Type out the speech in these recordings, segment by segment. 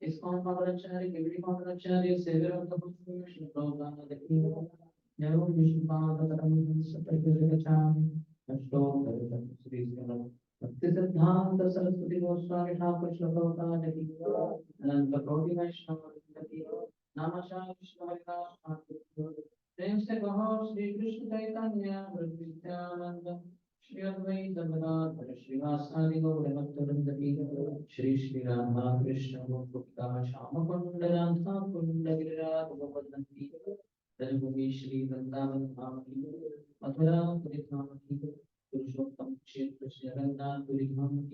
ISKCON Madhuracharya, Gividi Madhuracharya, Savior of the Muslims, Prabhupada, the King, Never Vishnupada, Taram, Satakirachami, Ashto, Sri Sri Bhaktisiddhanta Saraswati Goswami Thakur Shlokota, the King, Ananta Koti Vaishnava, the King, Namashah Krishna Haridas, Prem se Gaho, Sri Krishna Chaitanya, Nityananda, Shri Advaita Gadadhar Srivasadi Gaurabhaktavranda Shri Shri Radha Krishna Gopta Shama Kunda Radha Kunda Giriraj Govardhanti Rajabhumi Shri Vrindavan Bhavati Mathura Purithamati Purushottam Kshetra Shri Rangnath Purithamati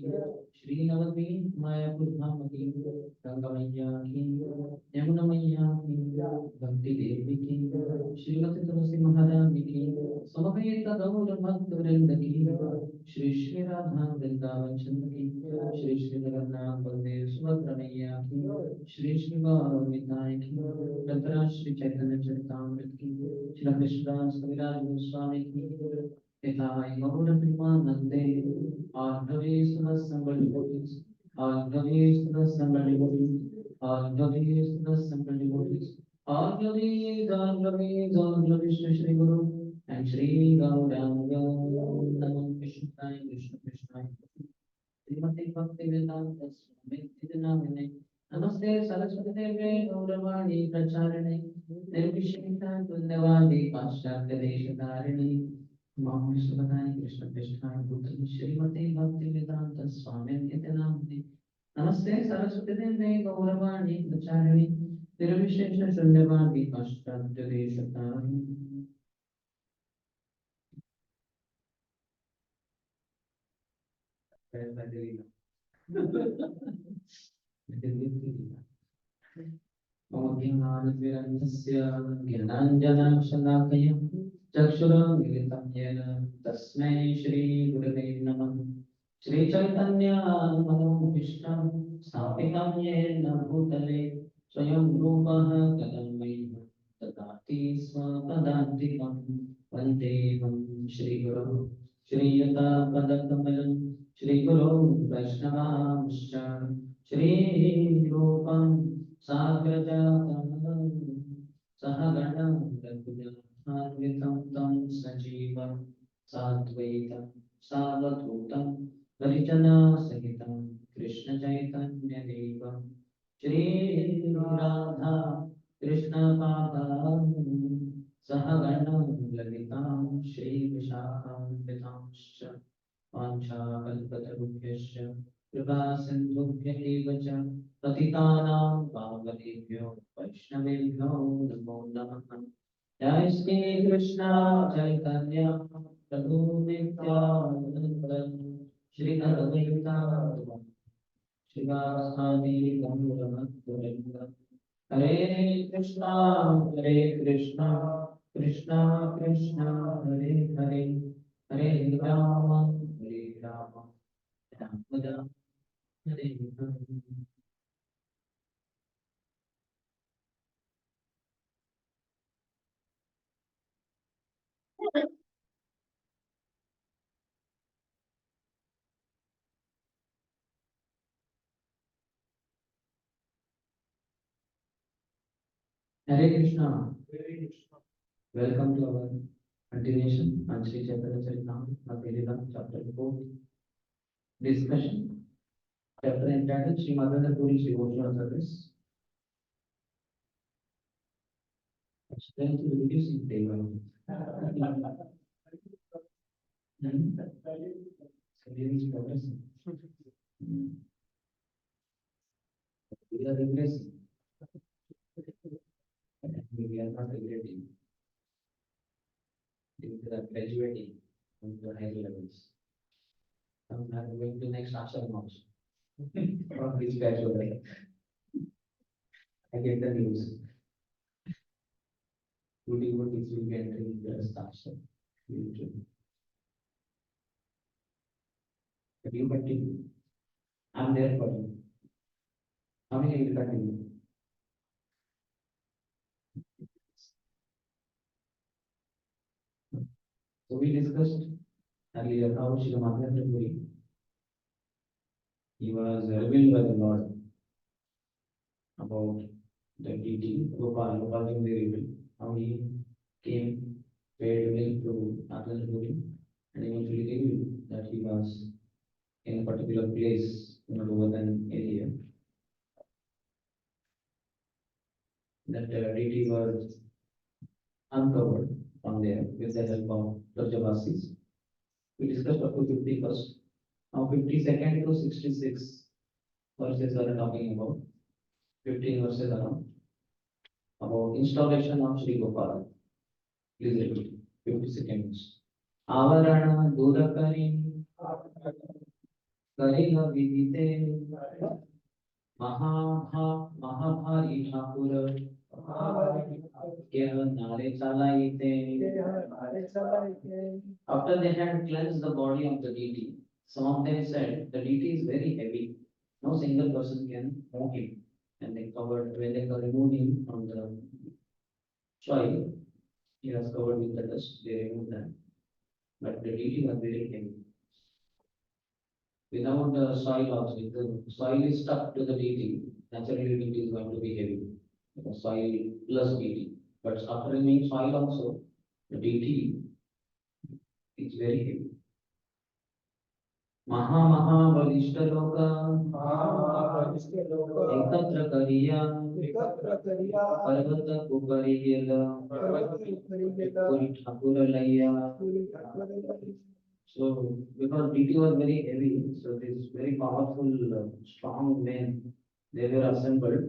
Shri Navadvip Mayapur Dhamati Rangamaya Ki Yamunamaya Ki Bhakti Devi Ki Srimati Tulsi Maharani Ki Samaveta Gaura Bhaktavranda Ki Shri Shri Radha Vrindavan Chandra Ki Shri Shri Jagannath Baldev Subhadra Maiya Ki Shri Shri Gauramitaya Ki Tatra Shri Chaitanya Charitamrita Ki Shri Krishna Kaviraj Goswami Ki Nitai Gaura Premanande Agnavi Sudasambali Devotees Agnavi Sudasambali Devotees Agnavi Sudasambali Devotees Agnavi Agnavi Agnavi Shri Shri Guru and Shri Gauranga Namah Krishna Krishna Krishna Srimati Bhaktivedanta Swami Nityanamane Namaste Saraswati Deve Gauravani Pracharane Nirvishita Tundavadi Paschatya Deshatarine Mama Subhadani Krishna Krishna Bhutani Srimati Bhaktivedanta Swami Nityanamane Namaste Saraswati Deve Gauravani Pracharane Nirvishita Tundavadi Paschatya Deshatarine ज्ञानविरञ्जस्य ज्ञानाञ्जनशलाकया चक्षुरुन्मिलितं येन तस्मै श्रीगुरवे नमः श्रीचैतन्यमनोभीष्टं स्थापितं येन भूतले स्वयं रूपः कथं मह्यं ददाति स्वपदान्तिकं वन्देऽहं श्रीगुरुं श्रीयुतपदकमलं श्रीगुरुं वैष्णवांश्च श्रीरूपं साग्रजातं सहगणं रघुनाथान्वितं तं सजीवं साद्वैतं सावधूतं परिजनसहितं कृष्णचैतन्यदेवं श्रीराधा कृष्णपादान् सहगणं ललितां श्रीविशाखान्वितांश्च वाञ्छाकल्पतरुभ्यश्च कृपासिन्धुभ्य एव च पतितानां पावनेभ्यो वैष्णवेभ्यो नमो नमः जय श्री कृष्ण चैतन्य प्रभु नित्यानंद श्री अद्वैता शिवासादि गौरभक्तवृंद हरे Krishna Krishna Krishna Hare Hare Hare Ram Ram Ram Hare Hare Hare Krishna. Welcome to our continuation on Sri Chaitanya Charitamrita, Bhagavad chapter 4, discussion. Chapter entitled Sri Madhana Puri Devotional Service. Strength to reduce in favor. We are regressing. We are not regretting. We are graduating on the higher levels. Some are going to next ashram also. Or this graduate. I get the news. Two devotees will be entering the ashram. But you continue. I'm there for you. How many will continue? So we discussed earlier how Sri Madhana Puri, he was revealed by the Lord. about the deity Gopal Devi, how he came, paid milk to Nathan Puri, and eventually revealed that he was in a particular place in a Govardhan area. That deity was uncovered from there with the help of Rajavasis. We discussed up to 51st. Now 52nd to 66 verses are talking about. 15 verses around about installation of Sri Gopala. Please repeat. 50 seconds. Avarana Durakari Karila Vidite Mahabhari Thakur Kya Nare Chalaite. After they had cleansed the body of the deity, some of them said the deity is very heavy. No single person can move him. And they covered when they removed him from the soil, he was covered with the dust, they removed that. But the deity was very heavy. Without the soil also, if the soil is stuck to the deity, naturally the deity is going to be heavy. The soil plus deity. But after removing soil also, the deity is very heavy. बलिष्ठ लोक एकत्र करिया पर्वत ऊपरी गेल पूरी ठाकुर लैया. So because deity was very heavy, so this very powerful, strong men, they were assembled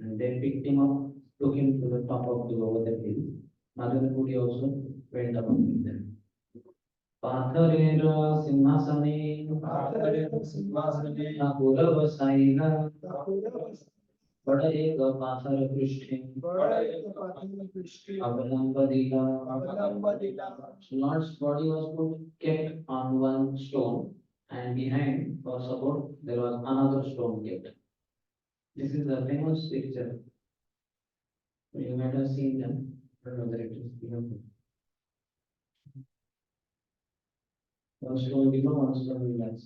and they picked him up, took him to the top of the Govardhan hill. Madhavapuri also went up with them. पाथरेर Sinhasane Thakur बसाइला बड़ एक पाथर पृष्ठे अवलंब दिला. So Lord's body was kept on one stone, and behind for support there was another stone kept. This is a famous picture. You might have seen them. I don't know whether it is one stone below, one stone below.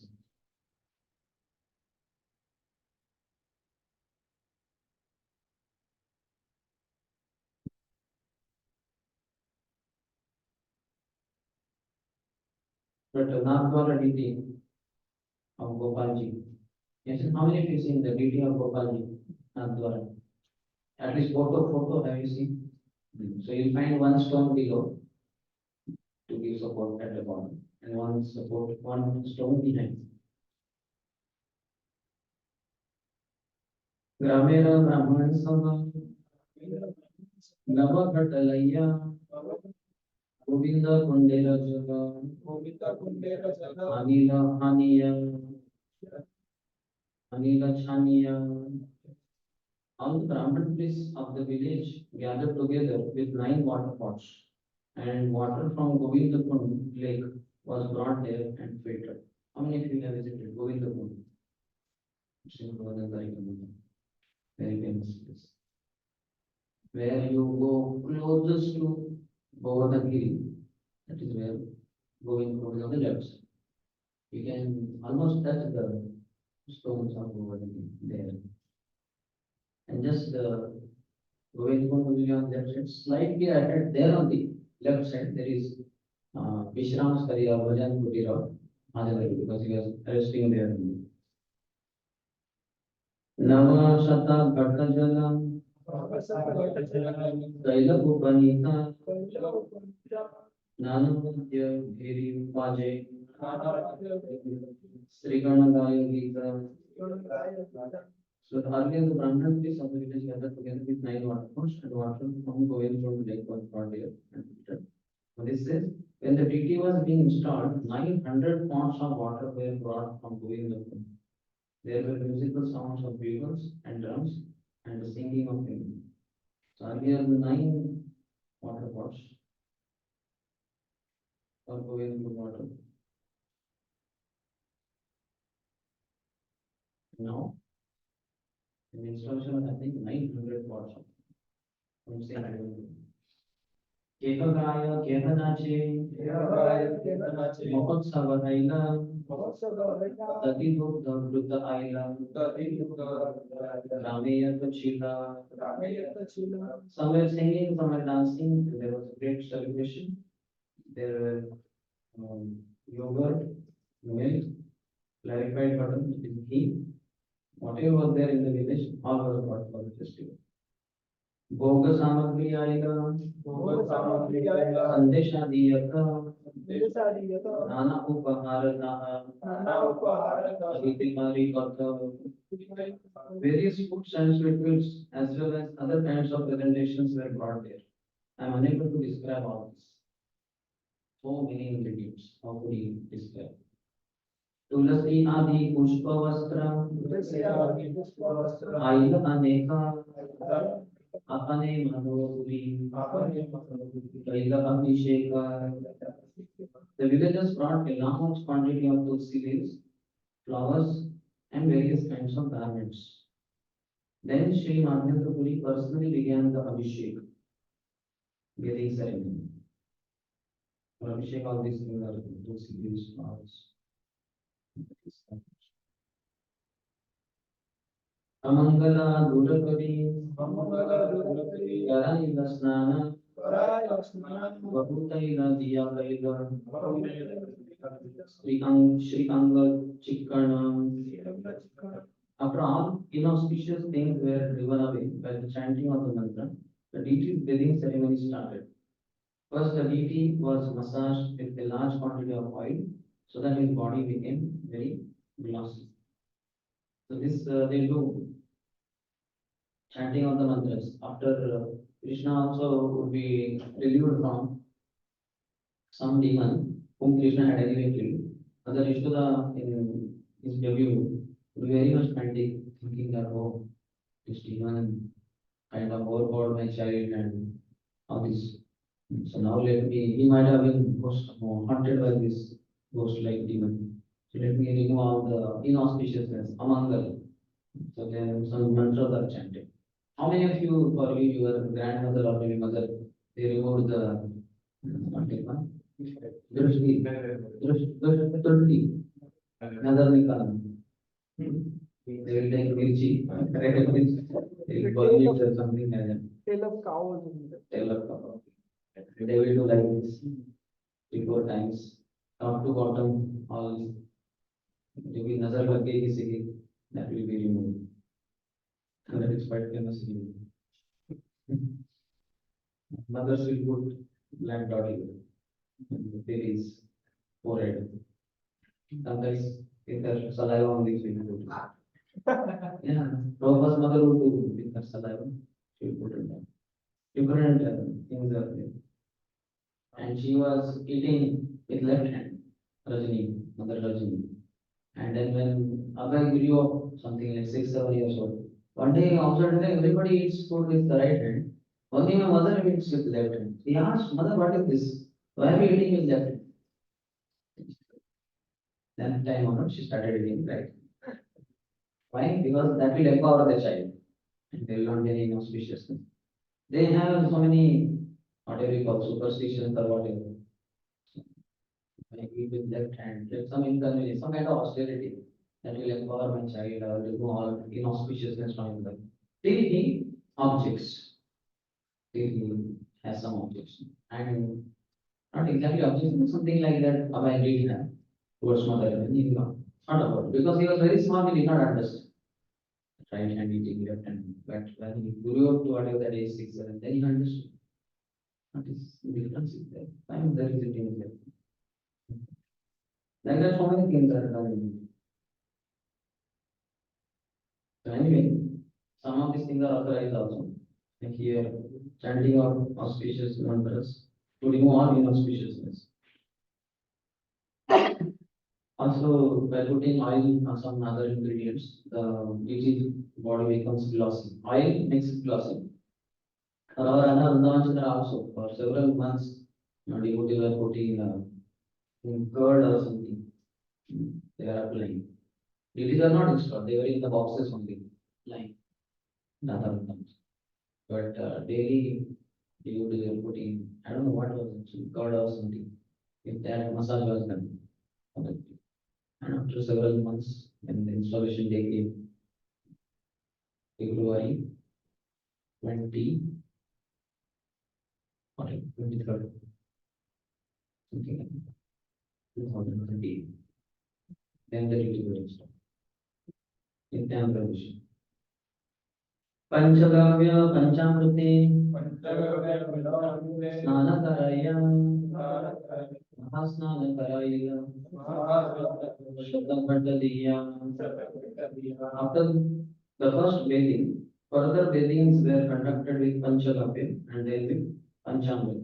But not for a deity of Gopalji. Yes, how many of you seen the deity of Gopalji? Nathdwara. At least photo have you seen? So you'll find one stone below to give support at the bottom, and one stone behind. Gramera Brahman Sabha Nava Khatalaya Govinda Kundera Jaga Anila Haniya Anila Chaniya. All the Brahman priests of the village gathered together with 9 water pots, and water from Govinda Kund lake was brought there and filtered. How many of you have visited Govinda Kund? It's in Govardhan, very famous place. Where you go closest to Govardhan hill, that is where Govinda Kund is on the left side. You can almost touch the stones of Govardhan hill there. And just Govinda Kund will be on the left side. Slightly ahead there on the left side, there is Vishram Stariya Bhajan Kutira Madhavari, because he was resting there. Nama Shata Bhatta Jalam Kaila Upanita Nanamudya Bhiri Paje Sriganagaya Gita. So earlier the Brahman priests of the village gathered together with 9 water pots, and water from Govinda Kund lake was brought there and filtered. So this says, when the deity was being installed, 900 pots of water were brought from Govinda Kund. There were musical sounds of bugles and drums and the singing of hymns. So earlier 9 water pots for Govinda Kund water. Now, in installation of I think 900 pots from same Govinda. Kehagaya Kehanache Mohotsava Haila Tati Buddha Aila, Ramaya Chila. Some were singing, some were dancing. There was a great celebration. There were yogurt, milk, clarified butter, ghee. Whatever was there in the village, all was brought for the festival. भोग सामग्री आएगा संदेश दियका नाना उपहार अतिथिकारी various foods and sweets as well as other kinds of presentations were brought there. I am unable to describe all this. So many ingredients. How could you describe? तुलसी आदि पुष्प वस्त्र आइल अनेक अपने मनोपुरी कैल अभिषेक. The villagers brought a large quantity of tulsi leaves, flowers, and various kinds of garments. Then Sri Madhyendra Puri personally began the Abhishek, bathing ceremony. For Abhishek, all these things are tulsi leaves, flowers. अमंगला दूर करी कराई स्नान बहुतैला दिया कैला श्रीअंग चिक्कण. After all inauspicious things were driven away by the chanting of the mantra, the deity's bathing ceremony started. First, the deity was massaged with a large quantity of oil so that his body became very glossy. So this they do chanting of the mantras. After Krishna also would be relieved from some demon whom Krishna had anyway killed. Mother Yashoda in his debut would be very much frantic, thinking that oh, this demon kind of overpowered my child and all this. So now let me, he might have been haunted by this ghost-like demon. So let me remove all the inauspiciousness, amangal. So then some mantras are chanted. How many of you, for you, your grandmother or maybe mother, they removed the what is one? Drushti. Drushti. Another nikal. They will take mirchi, they will burn it or something like that. Tail of cow. Tail of cow. They will do like this 3-4 times. Top to bottom, all. जो भी नजर लग गई किसी की, that will be removed. And that is quite famous in mothers will put black dot in the baby's forehead. Sometimes with her saliva on the will put. Yeah, Prabhupada's mother would do with her saliva. She will put it down. Different things are there. And she was eating with left hand, Rajini, Mother Rajini. And then when Abhay grew up, something like 6-7 years old, one day he observed that everybody eats food with the right hand. Only my mother eats with left hand. He asked, Mother, what is this? Why are you eating with left hand? Then time onward, she started eating right. Why? Because that will empower the child. And they will not be any inauspiciousness. They have so many, whatever you call, superstitions or whatever. I eat with left hand, there's some inconvenience, some kind of austerity that will empower my child or remove all inauspiciousness from his life. Till he objects, till he has some objects. And not exactly objects, but something like that, Abhay did have towards mother, and he not about it. Because he was very small, he did not understand. Right hand eating, left hand. But when he grew up to whatever that age, 6-7, then he understood. What is the difference is there? Why is there is a thing there? Like that, so many things are done. So anyway, some of these things are authorized also. Like here, chanting of auspicious mantras to remove all inauspiciousness. Also, by putting oil or some other ingredients, the disease body becomes glossy. Oil makes it glossy. For our Vrindavan also, for several months, devotees were putting in curd or something. They are applying. These are not installed, they were in the boxes only, lying. Nothing comes. But daily, devotees were putting, I don't know what was it, curd or something. If that massage was done. And after several months, when the installation day came, February 20, 23rd, something like that, 2020, then the duty was installed. In Tamil panchagavya पंचामृते स्नानकराय महास्नानकराय शतमण्डलीय. After the first bathing, further bathings were conducted with Panchagavya and then with Panchamrit.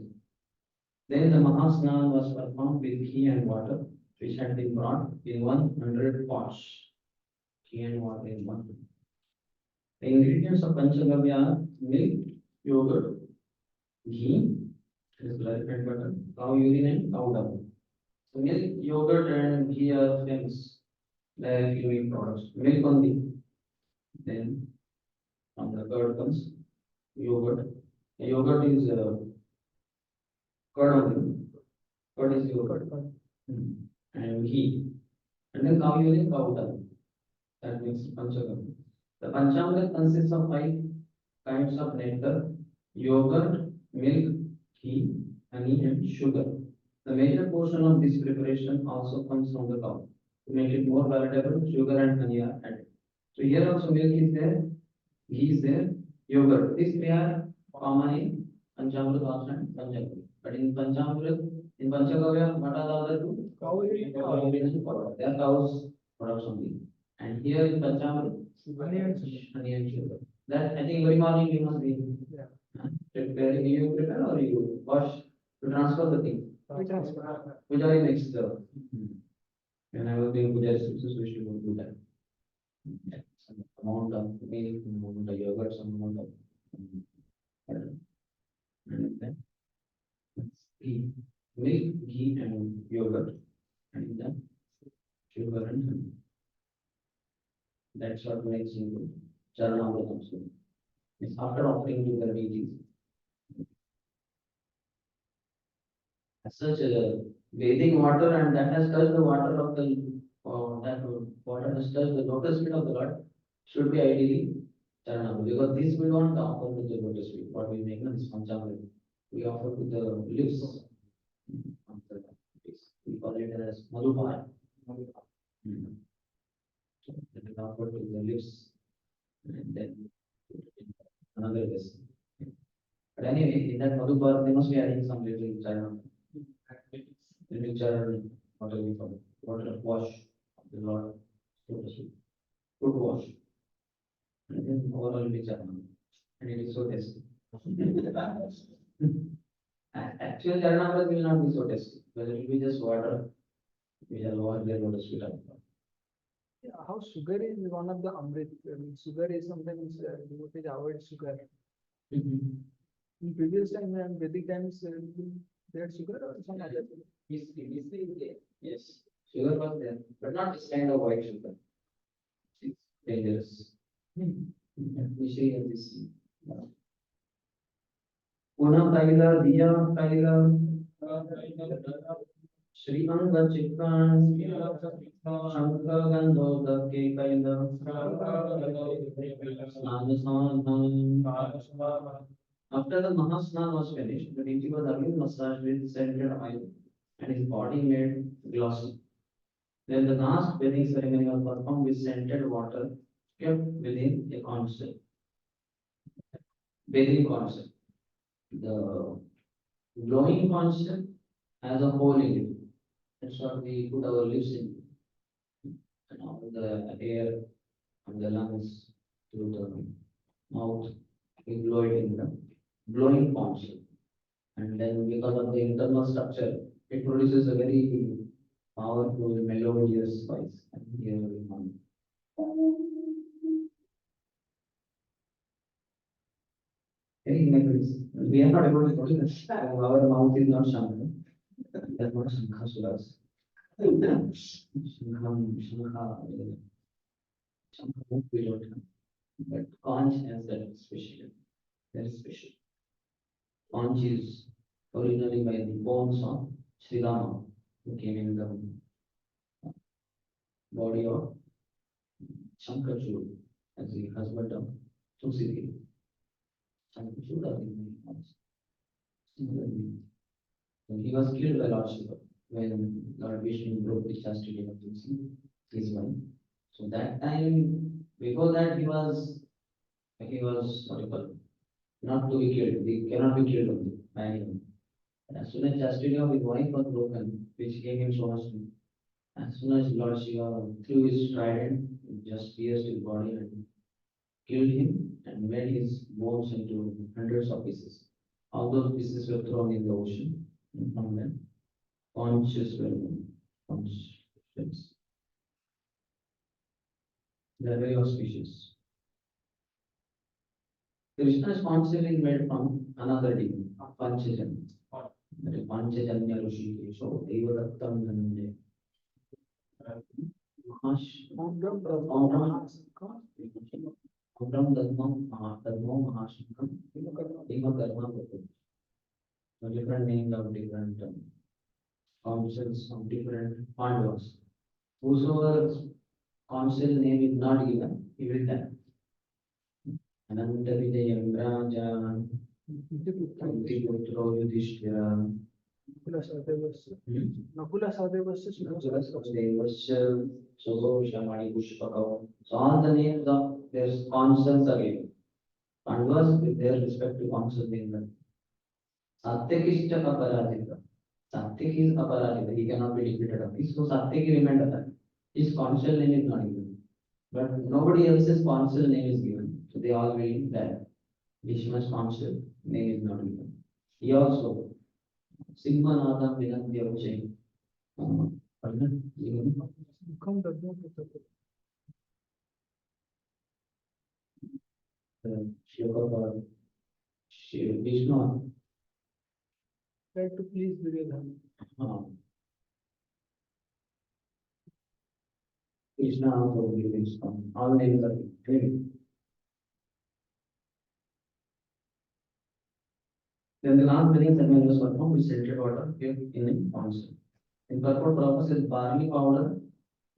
Then the Mahasnan was performed with ghee and water, which had been brought in 100 pots. Ghee and water in 100. The ingredients of Panchagavya are milk, yogurt, ghee, clarified butter, cow urine and cow dung. So milk, yogurt and ghee are famous. There are few products. Milk only. Then from the curd comes yogurt. Yogurt is curd only. Curd is yogurt. And ghee. And then cow urine, cow dung. That makes Panchagavya. The Panchamrit consists of 5 kinds of nectar, yogurt, milk, ghee, honey, and sugar. The major portion of this preparation also comes from the cow. To make it more palatable, sugar and honey are added. So here also milk is there, ghee is there, yogurt. These three are common in Panchamrit also and Panchagavya. But in Panchamrit, in Panchagavya, what are the other two? Cow urine and powder. They are cow's products only. And here in Panchamrit, honey and sugar. That I think every morning you must be preparing. You prepare or you wash to transfer the thing. We transfer. Pujari makes the. When I was doing Pujari services, we should do that. Some amount of milk, some amount of yogurt, some amount of. And then ghee, milk, ghee, and yogurt, and then sugar and honey. That's what makes into Charanamrita. It's after offering to the deities. As such, bathing water and that has touched the water of the that water has touched the lotus feet of the Lord should be ideally Charanamrita, because this we don't offer to the lotus feet. What we make now is Panchamrita. We offer to the lips of the face. We call it as Madhupar. So that is offered to the lips and then another vessel. But anyway, in that Madhupar, they must be adding some little charan. Little charan, whatever we call it, water wash of the Lord, so to speak. Foot wash. And then overall be charan. And it is so tasty. Actual charanamrita will not be so tasty, but it will be just water. We have water there, water sweet. Yeah, how sugar is one of the amrit. Sugar is sometimes devotees avoid sugar. In previous time and Vedic times, they had sugar or some other. Yes, sugar was there, but not this kind of white sugar. It's dangerous. We see in this. Puna Kaila, Diya Kaila, Sri Anga Chikan, Shankha Gandho Dake Kaila, Snana. After the Mahasnan was finished, the deity was again massaged with scented oil and his body made glossy. Then the last bathing ceremony was performed with scented water kept within a concept. Bathing concept. The glowing concept has a hole in it. That's what we put our lips in. And all the air and the lungs through the mouth, we blow it in the glowing concept. And then because of the internal structure, it produces a very powerful melodious voice. And here we come. Very memories. We are not able to do this. Our mouth is not Shankha. That's not Shankha Suras. Shankha, we don't have. But conch has that special, very special. Conch is originally by the bones of Sri Rama, who came in the body of Shankar as the husband of Tulsi. Shankar are the name of similarly. So he was killed by Lord Shiva when Lord Vishnu broke the chastity of Tulsi, his wife. So that time, before that, he was what do you call it? Not to be killed. He cannot be killed by anyone. But as soon as chastity of his wife was broken, which gave him so much pain, as soon as Lord Shiva threw his trident, it just pierced his body and killed him and made his bones into hundreds of pieces. All those pieces were thrown in the ocean, and from them, conscious were born. Conscious. They are very auspicious. Krishna's conscience is made from another demon, Panchajanya. That is Panchajanya Rishikesho, Devadattam Dhananjaya. Audam Dhammo Mahashikam, Dima Karma Bhuttam. So different names of different councils of different Pandavas. Whosoever council name is not given, he will die. Ananta Vidayam Raja, Putro Yudhishthira, Nakula Sahadevasya. hmm? Nakula Sahadevasya. Devasya, Sugosha, Mani Pushpaka. So all the names of their councils are given. Pandavas with their respective council names. Satyakishta Aparajita. Satyaki is Aparajita. He cannot be defeated of this. So Satyaki remained alive. His council name is not given. But nobody else's council name is given. So they all will die. Bhishma's council name is not given. He also, Sigma Nada Vinandya Uchay. Pardon? Come does not Shiva, Vishnu. try to please Duryodhana. Krishna also believes all names are given. Then the last winning ceremony was performed with salted water here in a council. In purport purpose is barley powder,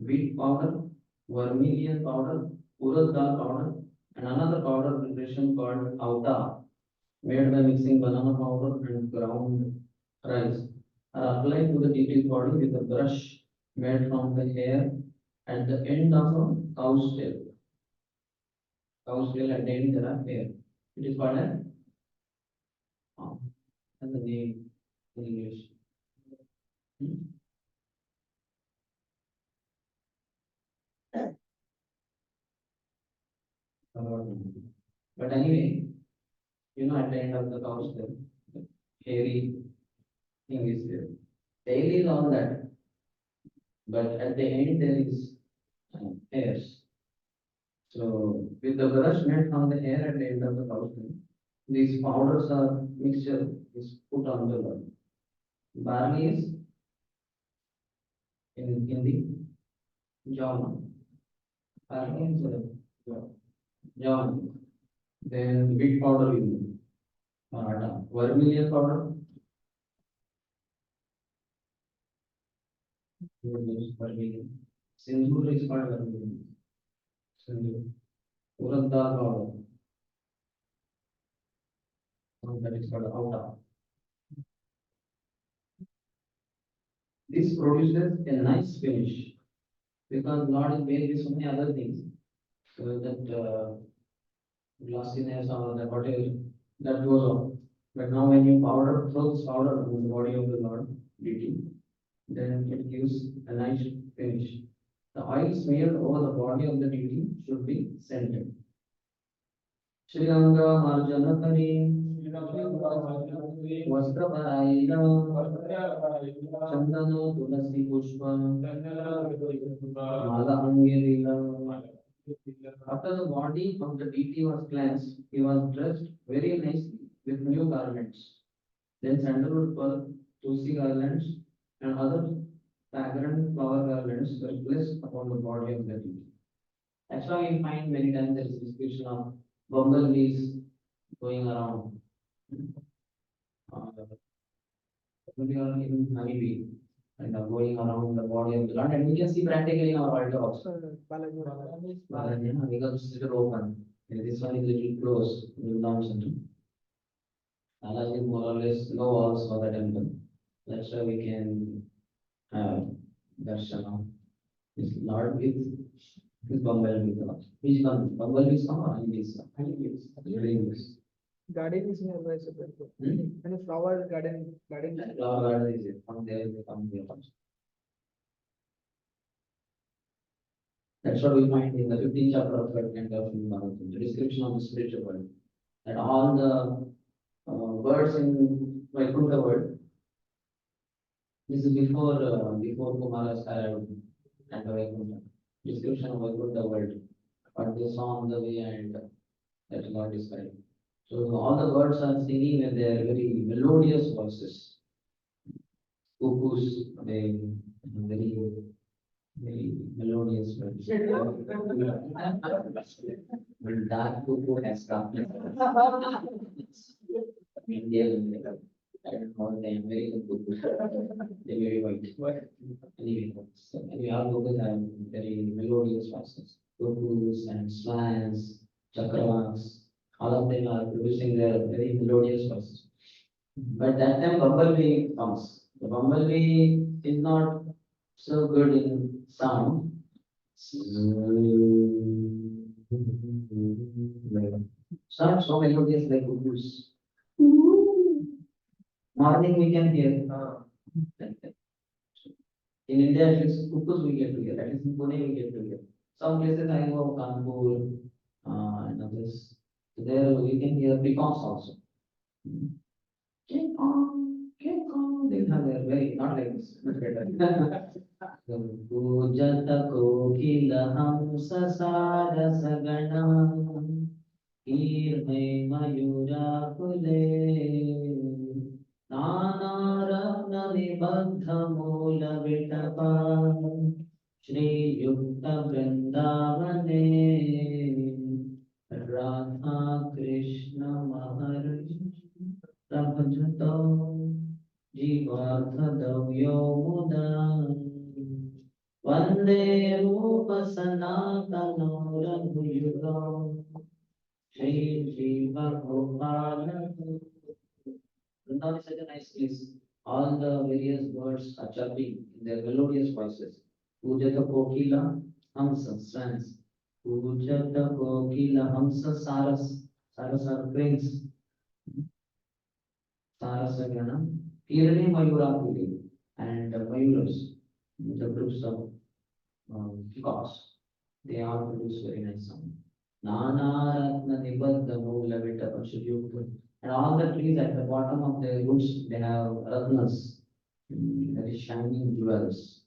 wheat powder, vermilion powder, urad dal powder, and another powder preparation called auta, made by mixing banana powder and ground rice, are applied to the deity's body with a brush made from the hair at the end of a cow's tail. Cow's tail at the end there are hair. It is called as and the name in English. But anyway, at the end of the cow's tail, the hairy thing is there. Tail is all that, but at the end there is hairs. So with the brush made from the hair at the end of the cow's tail, these powders are mixture is put on the body. Barley is in the jaw. Barley is jaw. Then wheat powder is atta. Vermilion powder. Vermilion. Sindoor is called vermilion. Sindoor. Urad dal powder. That is called atta. This produces a nice finish because Lord is made with so many other things. So that glossiness or that whatever that goes off. But now when you throw this powder on the body of the Lord deity, then it gives a nice finish. The oil smeared over the body of the deity should be scented. Shri Ganga Marjana Kari Vastra Paraila Chandana Tulasi Pushpa Mala Angelila. After the body of the deity was cleansed, he was dressed very nicely with new garments. Then sandalwood pearl, tulsi garlands, and other fragrant flower garlands were placed upon the body of the deity. That's why we find many times there is description of bumblebees going around. Maybe or even honeybee. and going around the body of the Lord. And we can see practically in our altar also. Balaji. Balaji, because it's little open. And this one is little close. Vrindavan Center. Balaji is more or less no walls for the temple. That's why we can have darshan. This Lord with his bumblebee. Which one? Bumblebees come or honeybees? Honeybees. Garden is nearby, so therefore. And a flower garden. Flower garden is it. From there they come here also. That's what we find in the 15th chapter of 3rd canto of Bhagavatam, the description of the spiritual world. That all the birds in Vaikuntha world, this is before Kumara's arrived at the Vaikuntha. Description of Vaikuntha world, what they saw on the way and that Lord described. So all the birds are singing with their very melodious voices. Cuckoos, they very melodious words. But dark cuckoo has come. Indian, I don't know the American cuckoo. They're very white. Anyway, all cuckoos have very melodious voices. Cuckoos and swans, chakravaks, all of them are producing their very melodious voices. But that time bumblebee comes. The bumblebee is not so good in sound. Sound so melodious like cuckoos. Morning we can hear. Like that. In India, at least cuckoos we get to hear. At least in Pune we get to hear. Some places I go, Kanpur, and others. There we can hear peacocks also. King Kong, King Kong. They have their very not like this, much better. Kujat kokila hamsa saras gana kirme mayura kule nana ratna nibandha moola vitapa Shri Yukta Vrindavane Radha Krishna Maharshi Prabhajato Jivarthadavyo Muda Vande Rupa Sanatano Raghuyuga Shri Jiva Gopala Vrindavan is such a nice place. All the various birds are chirping in their melodious voices. Pujata Kokila Hamsa swans. Pujata Kokila Hamsa Saras. Saras are cranes. Sarasagana, Kirani Mayurakuli, and Mayuras, the groups of peacocks, they all produce very nice sound. Nana Ratna Nibadha Moola Vita Pashayukta, and all the trees at the bottom of their roots, they have ratnas, very shining jewels.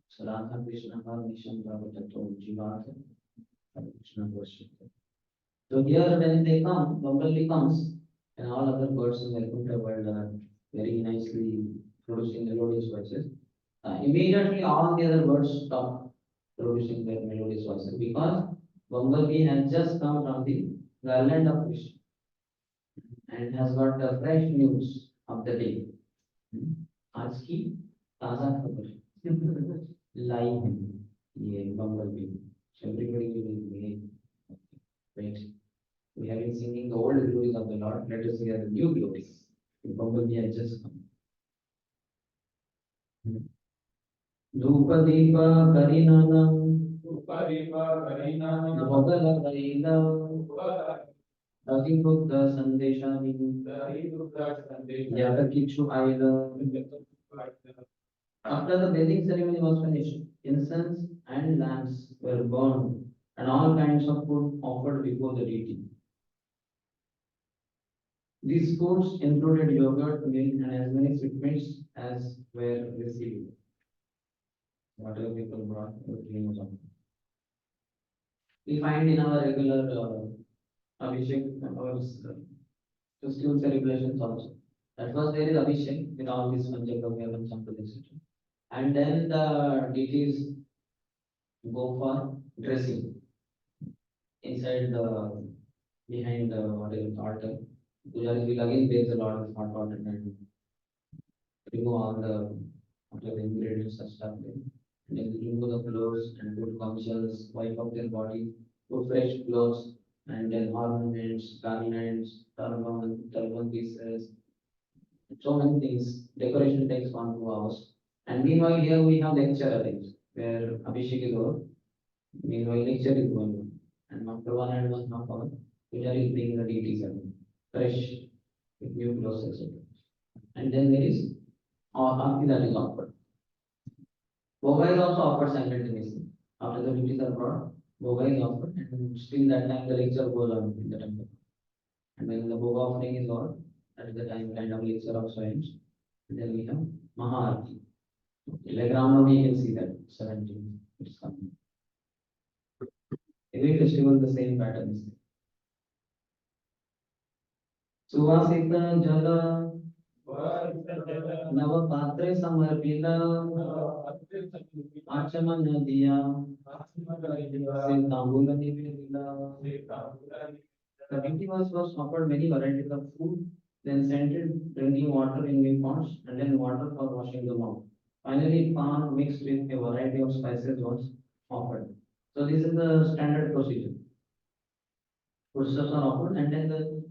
So Radha Krishna Nisham Prabhatato Jivatha, Krishna worship. So here when they come, bumblebee comes, and all other birds in the Vaikuntha world are very nicely producing melodious voices. Immediately all the other birds stop producing their melodious voices because bumblebee has just come from the garland of Krishna and has got the fresh news of the day. आज की ताजा खबर लाई है ये bumblebee. So everybody will be great. We have been singing the old glories of the Lord. Let us hear the new glories. The bumblebee has just come. Dhupa-deepa karinanam Bhogala-vaila Adhibhuddha sandeshami Yatakichu aila. After the bathing ceremony was finished, incense and lamps were burned and all kinds of food offered before the deity. These foods included yogurt, milk, and as many sweetmeats as were received. Whatever people brought, everything was on. We find in our regular Abhishek, our festival celebrations also. At first there is Abhishek with all these Panchagavya and Sampradaya, etc. And then the deities go for dressing inside the behind the whatever altar. Pujaris will again bathe the Lord with hot water and remove all the after the ingredients are stuck there. And then remove the clothes and put gumshells, wipe up their body, put fresh clothes, and then ornaments, garlands, turban pieces, so many things. Decoration takes 1 2 hours. And meanwhile, here we have lecture arranged where Abhishek is over. Meanwhile, lecture is going on. And after 1 and 1/2 hour, Puja is bringing the deities again, fresh with new clothes, etc. And then there is Aarti that is offered. Boga is also offered simultaneously. After the deities are brought, Boga is offered, and still that time the lecture goes on in the temple. And when the Boga offering is over, that is the time kind of lecture also ends. And then we have Maharati. Like Ramnavami, you can see that 17. It's coming. Every festival, the same pattern is there. Suvasita Jala Navapatre Samarpita Achamana Diya Sintambula Nivedila. The deity was offered many varieties of food, then scented drinking water in new pots, and then water for washing the mouth. Finally, pan mixed with a variety of spices was offered. So this is the standard procedure. Foodstuffs are offered, and then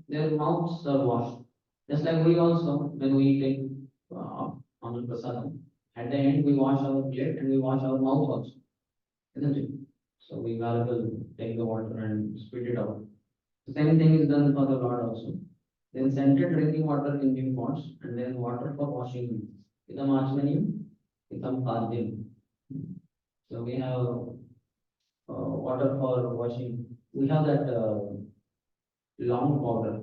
their mouths are washed. Just like we also, when we take on prasadam, at the end we wash our plate and we wash our mouth also, isn't it? So we gargle, take the water and spit it out. The same thing is done for the Lord also. Then scented drinking water in new pots, and then water for washing. Idam achmani, idam padyam. So we have water for washing. We have that long powder.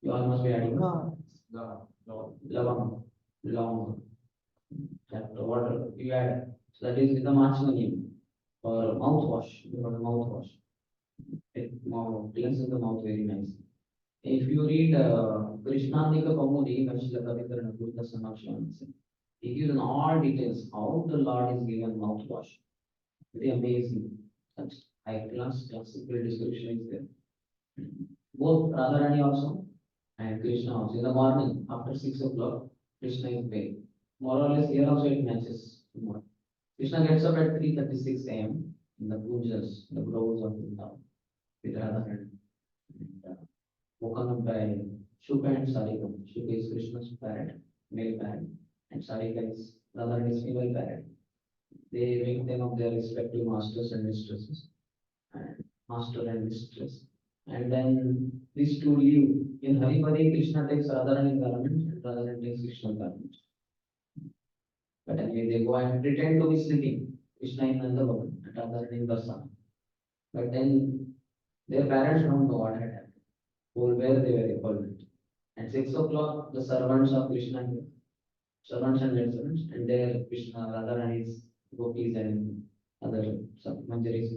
You all must be adding lavang, long that water you add. So that is idam achmani for mouthwash, for the mouthwash. It cleanses the mouth very nicely. If you read Krishnandika Kaumudi, Vaishla Buddha Sanakshanasa, he gives in all details how the Lord is given mouthwash. Very amazing. Such high class classical description is there. Both Radharani also and Krishna also. In the morning, after 6 o'clock, Krishna is bathed. More or less here also it matches. Krishna gets up at 3:36 a.m. in the pujas, the groves of Vrindavan with Radharani. Woken up by Shuka and Sarika. Shuka is Krishna's parrot, male parrot, and Sarika is Radharani's female parrot. They wake them up their respective masters and mistresses, and master and mistress. And then these two leave. In Haripari, Krishna takes Radharani's garment and Radharani takes Krishna's garment. But anyway, they go and pretend to be sleeping. Krishna in Nandavavan and Radharani in Varsana. But then their parents don't know what had happened, or where they were called. At 6 o'clock, the servants of Krishna, servants and servants, and their Krishna, Radharani's gopis and other manjaris,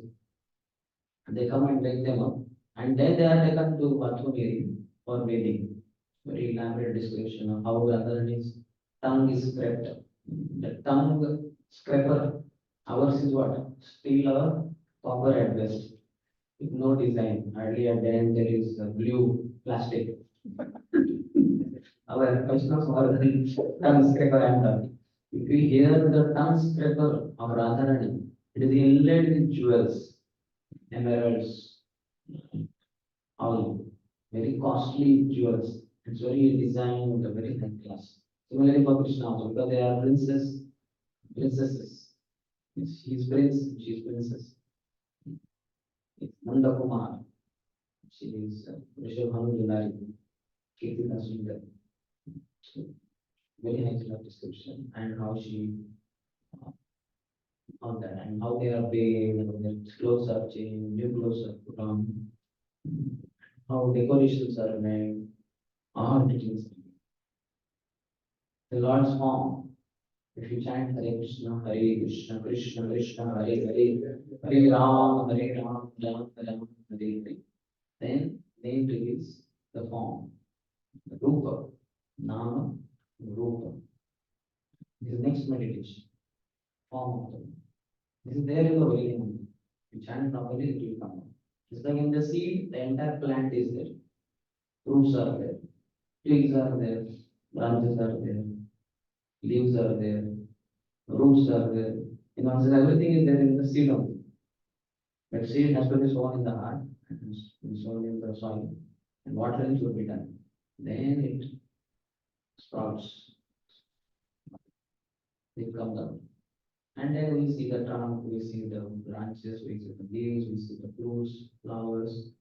they come and wake them up, and then they are taken to Vathumiri for bathing. Very elaborate description of how Radharani's tongue is scraped. The tongue scraper, ours is what? Still a copper at best, with no design. Hardly at the end there is blue plastic. Our Vaishnavas are the tongue scraper and if we hear the tongue scraper of Radharani, it is inlaid with jewels, emeralds, all very costly jewels. It's very designed, very high class. Similarly for Krishna also, because they are princesses. He's prince, she's princess. It's Nanda Kumar. She is Rishabhanu Vinari, Kirtina Sundar. So, very nice love description and how she on that and how they are bathed, how their clothes are changed, new clothes are put on, how decorations are made, all details. The Lord's form. If you chant Hare Krishna, Krishna Krishna, Hare Hare, Hare Ram, Ram Ram, Hare Hare, then reveals the form, the Rupa, Nama, Rupa. This is next meditation, form of the. This is there in the very moment. You chant properly, it will come out. Just like in the seed, the entire plant is there. Roots are there, twigs are there, branches are there, leaves are there, roots are there. You know, so everything is there in the seed only. But seed has to be sown in the heart and sown in the soil, and watering should be done. Then it sprouts, it comes out. And then we see the trunk, we see the branches, we see the leaves, we see the fruits, flowers,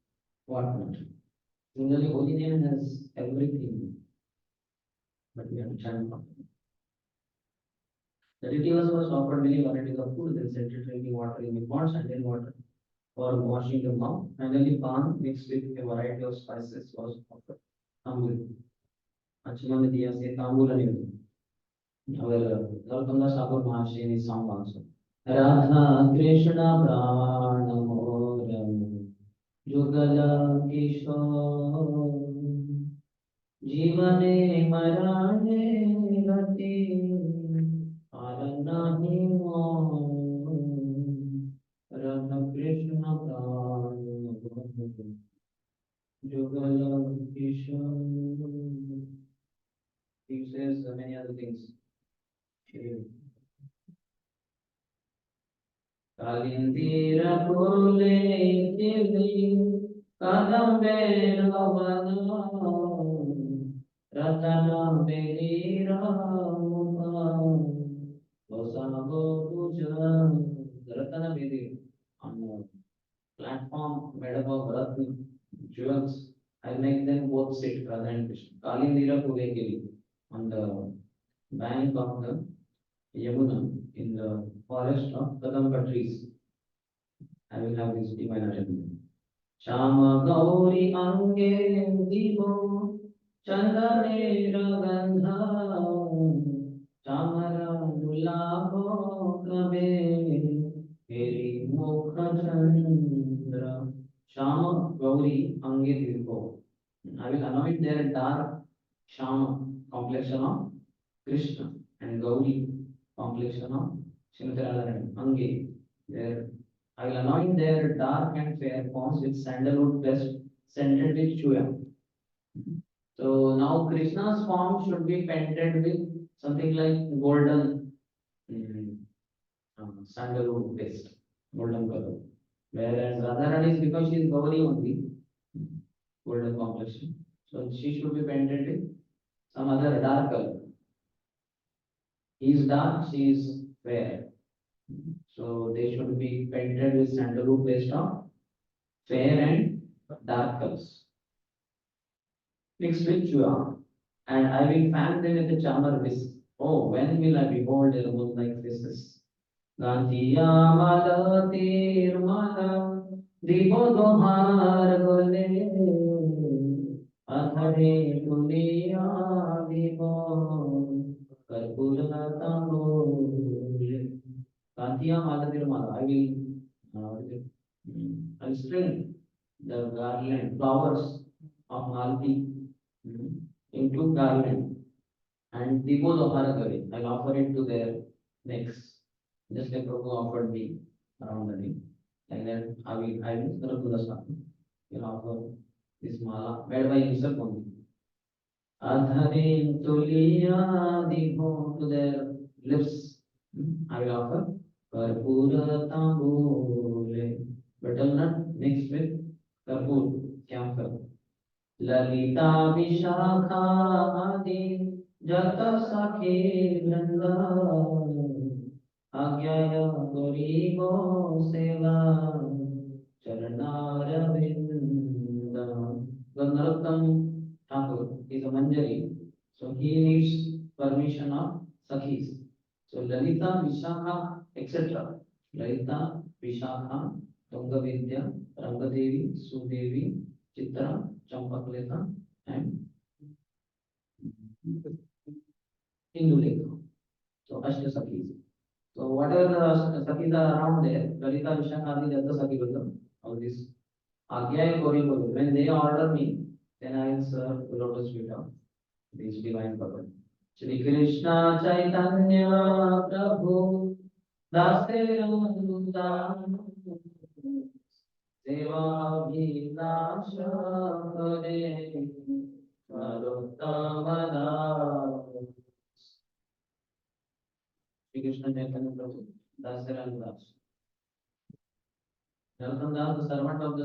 whatnot. Similarly, holy name has everything, but we have to chant from it. The deity was offered many varieties of food, then sent it drinking water in the pots and then water for washing the mouth. Finally, pan mixed with a variety of spices was offered. Tambul. Achimani diya se tambul ani. Well, Gautama Thakur Maharshi in his song also. Radha Krishna Prana Moram Jugala Kishore Jivane Marane Rati Aranahi Moram Radha Krishna Prana Jugala Kishore. He says many other things. Kalindira kule kili kadambe ravana ratana merira muka vasavo puja ratana meri on a platform made up of ratna jewels. I make them both sit Radha and Krishna. Kalindira kule kili on the bank of the Yamuna in the forest of Kadamba trees. I will have this divine attendant. Shama Gauri Ange Divo Chandane Ragandha Chamara Dulabo Kabe Heri Mukha Chandra Shama Gauri Ange Divo. I will anoint their dark Shama complexion of Krishna and Gauri complexion of Srimati Radharani. Ange, their I will anoint their dark and fair forms with sandalwood dust scented with chuya. So now Krishna's form should be painted with something like golden sandalwood paste, golden color. Whereas Radharani is because she is Gauri only, golden complexion. So she should be painted with some other dark color. He is dark, she is fair. So they should be painted with sandalwood paste of fair and dark colors mixed with chuya. And I will fan them with a charmer whisk. Oh, when will I behold their moon-like faces? Gantiya mala tir mala divo dohar gole adhare tuliya divo karpura tambole. Gantiya mala tir mala. I will string the garland flowers of Malti into garland and Divo Dohara Gare. I'll offer it to their necks. Just like Prabhu offered me around the neck. Like that, I will serve to the Swami. He'll offer this mala made by himself only. Adharin Tuliya Divo to their lips. I will offer Karpura Tambule. Betel nut mixed with Karpur, camphor. Lalita Vishakha आदि जत सखी वृंद आज्ञाय गरीबो सेवा चरणारविंद. Gangarattam Thakur is a Manjari, so he needs permission of Sakhis. So Lalita, Vishakha, etc. Lalita, Vishakha, Tungavidya, Rangadevi, Sudevi, Chitra, Champakleta, and Indulekha. So Ashta Sakhis. So whatever the Sakhis are around there, Lalita, Vishakha, Adi, Jata Sakhi Vardam, all this. Agya Gauri Guru. When they order me, then I will serve the lotus feet of this divine Bhagat. Shri Krishna Chaitanya Prabhu Dase Ananda Seva Bhinasha Kare Narottamana. Shri Krishna Krishna Chaitanya Prabhu, Dasyaran Das. Narottam Das, the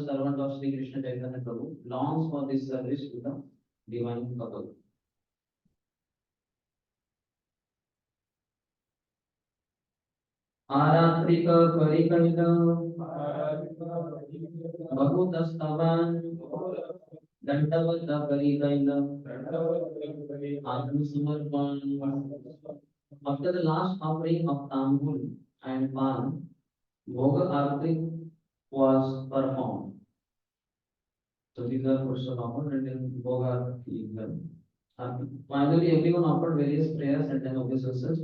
servant of Sri Krishna Chaitanya Prabhu, longs for this service to the divine couple. आरात्रिक परिकलित बहुतस्तवान् दंडवत परिकलित आत्मसमर्पण. After the last offering of tambul and pan, Bhoga Arati was performed. So these are first offered and then Bhoga Arati is done. Finally, everyone offered various prayers and then obeisances,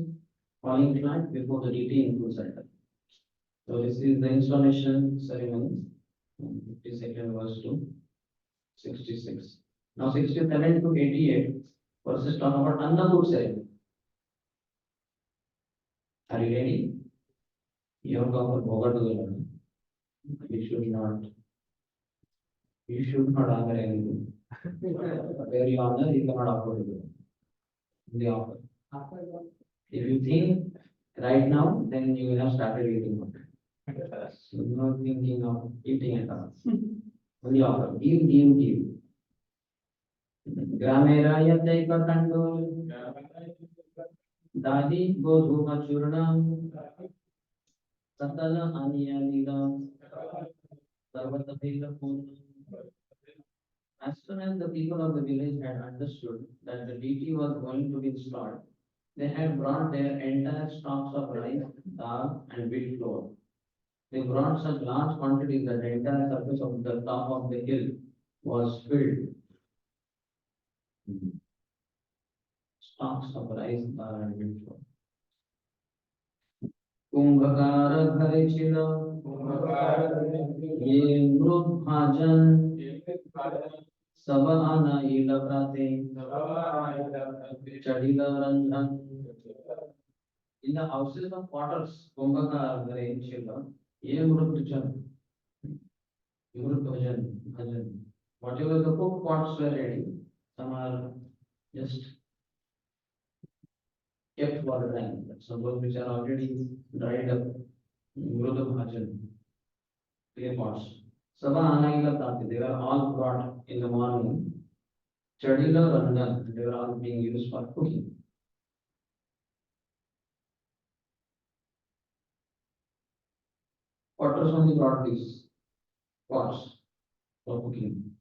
falling flat before the deity in full center. So this is the installation ceremony, 52nd verse to 66. Now 67 to 88 verses talk about Annakut ceremony. Are you ready? You have to offer Bhoga to the Lord. You should not honor anything. Where you honor, you cannot offer to the offer. If you think right now, then you will have started eating. So not thinking of eating at all. Only offer. Give, give, give. Gramera yaddaika kandol. Dadi godhuma churnam. Satala aniyalila. Sarvatapila purnam. As soon as the people of the village had understood that the deity was going to be installed, they had brought their entire stocks of rice, dal, and wheat flour. They brought such large quantities that the entire surface of the top of the hill was filled. Stocks of rice, dal, and wheat flour. Kumbhkar भरे छिलो, ये मृग भाजन, सब आना इल प्राते, चढ़िल रंधन. In the houses of potters, Kumbhkar भरे छिलो, ये मृग bhajan. Whatever the cooked pots were ready, some are just kept for the time. Some those which are already dried up, mrud bhajan, clay pots. Sabha anaila prati, they were all brought in the morning. Chadila randan, they were all being used for cooking. Potters only brought these pots for cooking.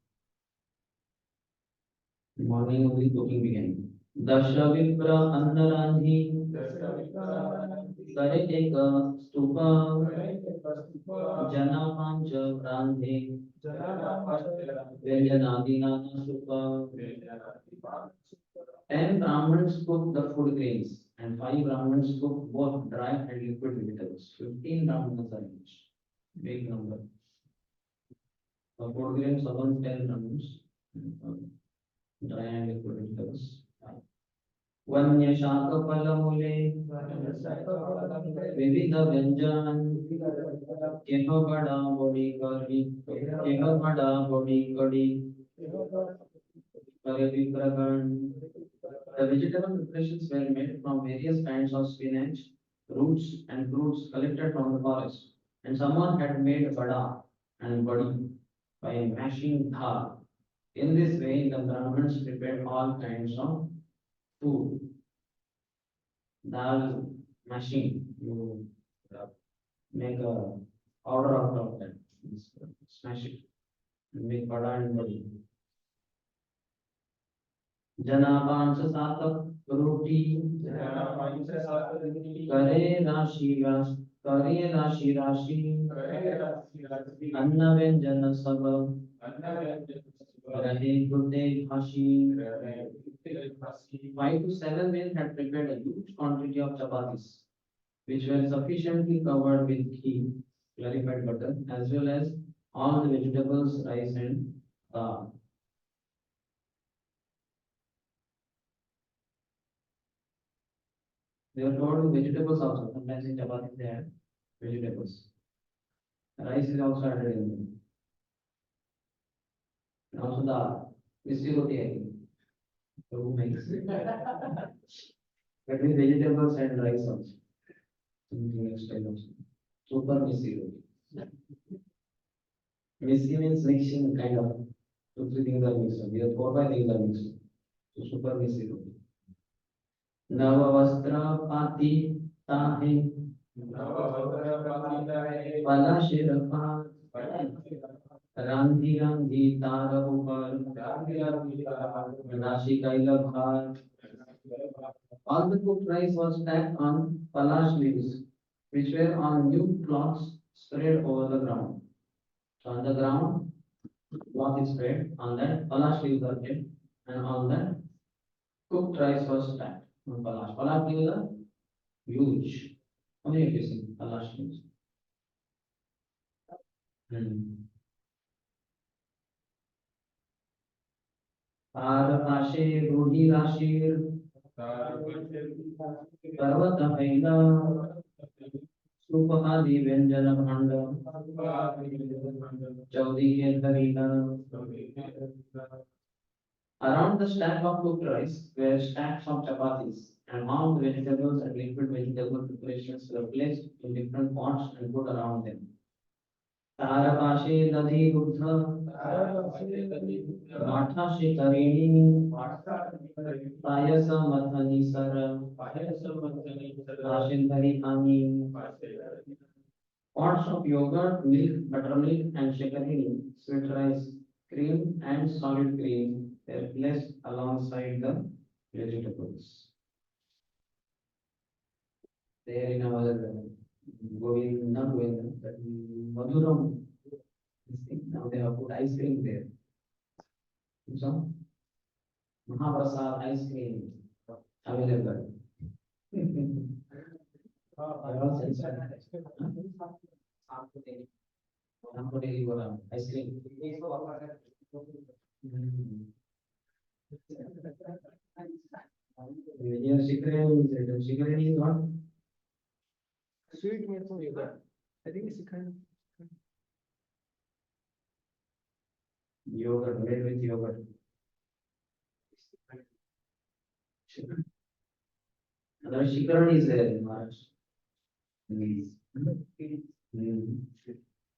In the morning only cooking began. Dasha vipra annarandhi करे एक स्तूप जना पांच ब्रांधे व्यंजनादि नाना soup. 10 Brahmins cooked the food grains and 5 Brahmins cooked both dry and liquid vegetables. 15 Brahmanas are used. Big number. For food grains, 10 Brahmins. Dry and liquid vegetables. वन्य शाक फल मूले विविध व्यंजन केह बड़ा बड़ी कड़ी करे विप्रगण. The vegetable preparations were made from various kinds of spinach, roots and fruits collected from the forest, and someone had made vada and badi by mashing dhal. In this way, the Brahmins prepared all kinds of food. Dal mashing, you make a powder out of that, smash it, and make vada and badi. जना 5-7 रोटी करे राशि अन्न व्यंजन सब रहे गुदे भाषी. 5 to 7 men had prepared a huge quantity of chapatis, which were sufficiently covered with ghee, clarified butter, as well as all the vegetables, rice and dal. They were covered with vegetables also. Sometimes in chapatis they add vegetables. Rice is also added in them. And also dal. Missi roti hai. So makes it. But with vegetables and rice also. Something next time also. Super messy roti. Messy means mixing kind of. Two, three things are mixed. We have 4, 5 things are mixed. So super messy roti. नव वस्त्र पाती ताहे पलाशिर रांधी रांधी तार ऊपर राशि कैल भार. All the cooked rice was stacked on palash leaves, which were on new cloths spread over the ground. So on the ground, cloth is spread, on that palash leaves are kept, and on that cooked rice was stacked on palash. Palash leaves are huge. How many of you seen palash leaves? पार पाशे रूढ़ी राशिर पर्वत हैला soup आदि व्यंजन भांड चौदी के धरीला. Around the stack of cooked rice were stacks of chapatis, and all the vegetables and liquid vegetable preparations were placed in different pots and put around them. तारकाशे दधि दुग्ध माठा शिखरिणी पायस मथनी सर आशिंधरी आनी. Pots of yogurt, milk, buttermilk, and shikarini, sweet rice, cream, and solid cream were placed alongside the vegetables. There in our going, not going, but Maduram, now they have put ice cream there. So, Mahaprasad ice cream available. Ice cream. Here, Shikharani is what? Sweet made from yogurt. I think it's kind of Yogurt, made with yogurt. Another Shikharani is there in Maharashtra.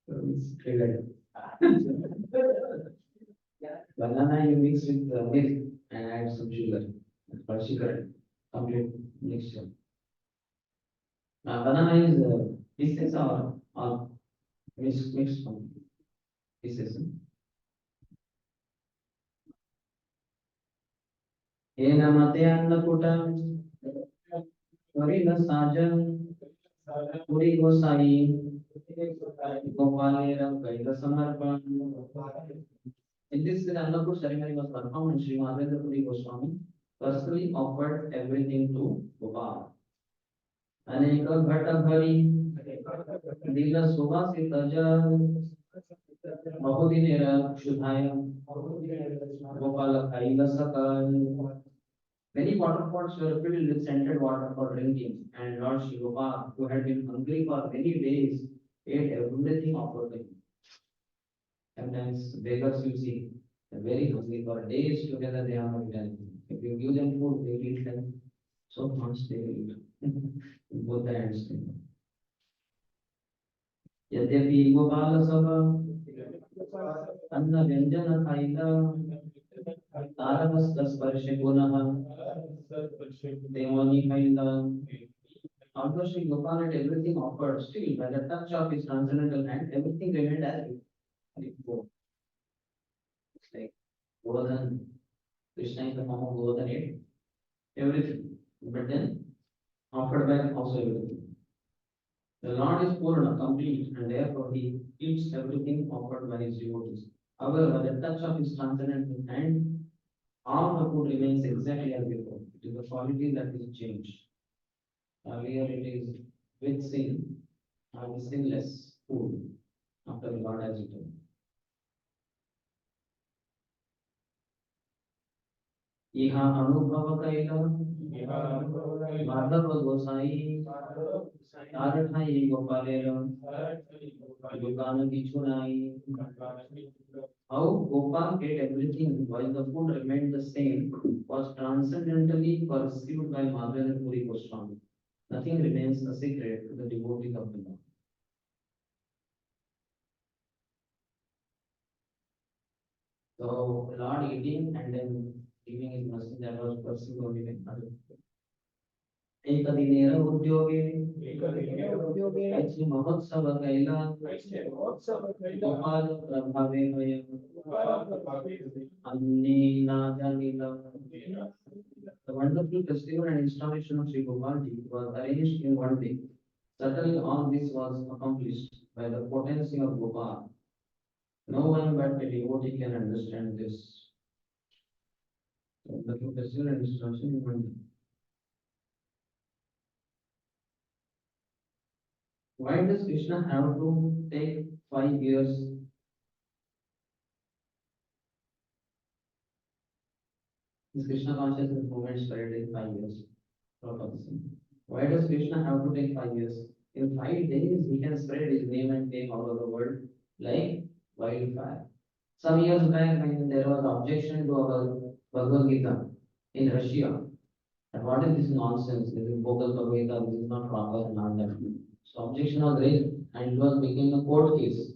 So it's triggered. Banana you mix with milk and add some sugar. That's called Shikharani. Complete mixture. Banana is pieces or mixed from pieces. येन मते अन्नकूट वरिल साजन पुरी गोसाई गोपालेर कैल समर्पण. In this Annakut ceremony was performed and Sri Madhavendra Puri Goswami personally offered everything to Gopal. अनेक घट भरी दिल सुवासित जल बहुदिनेर क्षुधाय गोपाल खाइल सकल. Many water pots were filled with scented water for drinking, and Lord Shri Gopal, who had been hungry for many days, ate everything offered to him. Sometimes beggars you see, they're very hungry for days together, they are not eaten. If you give them food, they will eat them so much they will eat. Both the hands. यद्यपि गोपाल सब अन्न व्यंजन खाइला तारकस्त स्पर्शे पुनः देवानी खाइला. Although Sri Gopal had everything offered, still by the touch of his transcendental hand, everything remained as before. It's like Govardhan, Krishna in the form of Govardhan ate everything, but then offered back also everything. The Lord is Purna, complete, and therefore he eats everything offered by his devotees. However, by the touch of his transcendental hand, all the food remains exactly as before. It is the quality that is changed. Earlier it is with sin, now the sinless food after the Lord has eaten. यहाँ अनुभव कैला माधव गोसाई तारठाई गोपालेर दुकान की छुनाई. How Gopal ate everything while the food remained the same was transcendentally perceived by Madhavendra Puri Goswami. Nothing remains a secret to the devotees of the Lord. So Lord eating and then giving his mercy, that was pursued only by others. एकदिनेन उद्योगे ऐसे महोत्सव कैला गोपाल प्रभावे अन्नी नाजानीला. The wonderful festival and installation of Sri Gopalji was arranged in one day. Certainly all this was accomplished by the potency of Gopal. No one but a devotee can understand this. So, wonderful festival and installation in one day. Why does Krishna have to take 5 years? Is Krishna consciousness movement spread in 5 years? Why does Krishna have to take 5 years? In 5 days, he can spread his name and fame all over the world like wildfire. Some years back, when there was objection to our Bhagavad Gita in Russia, and what is this nonsense? This is bogus Bhagavad Gita, this is not proper and all that. So objection was raised and it was became a court case.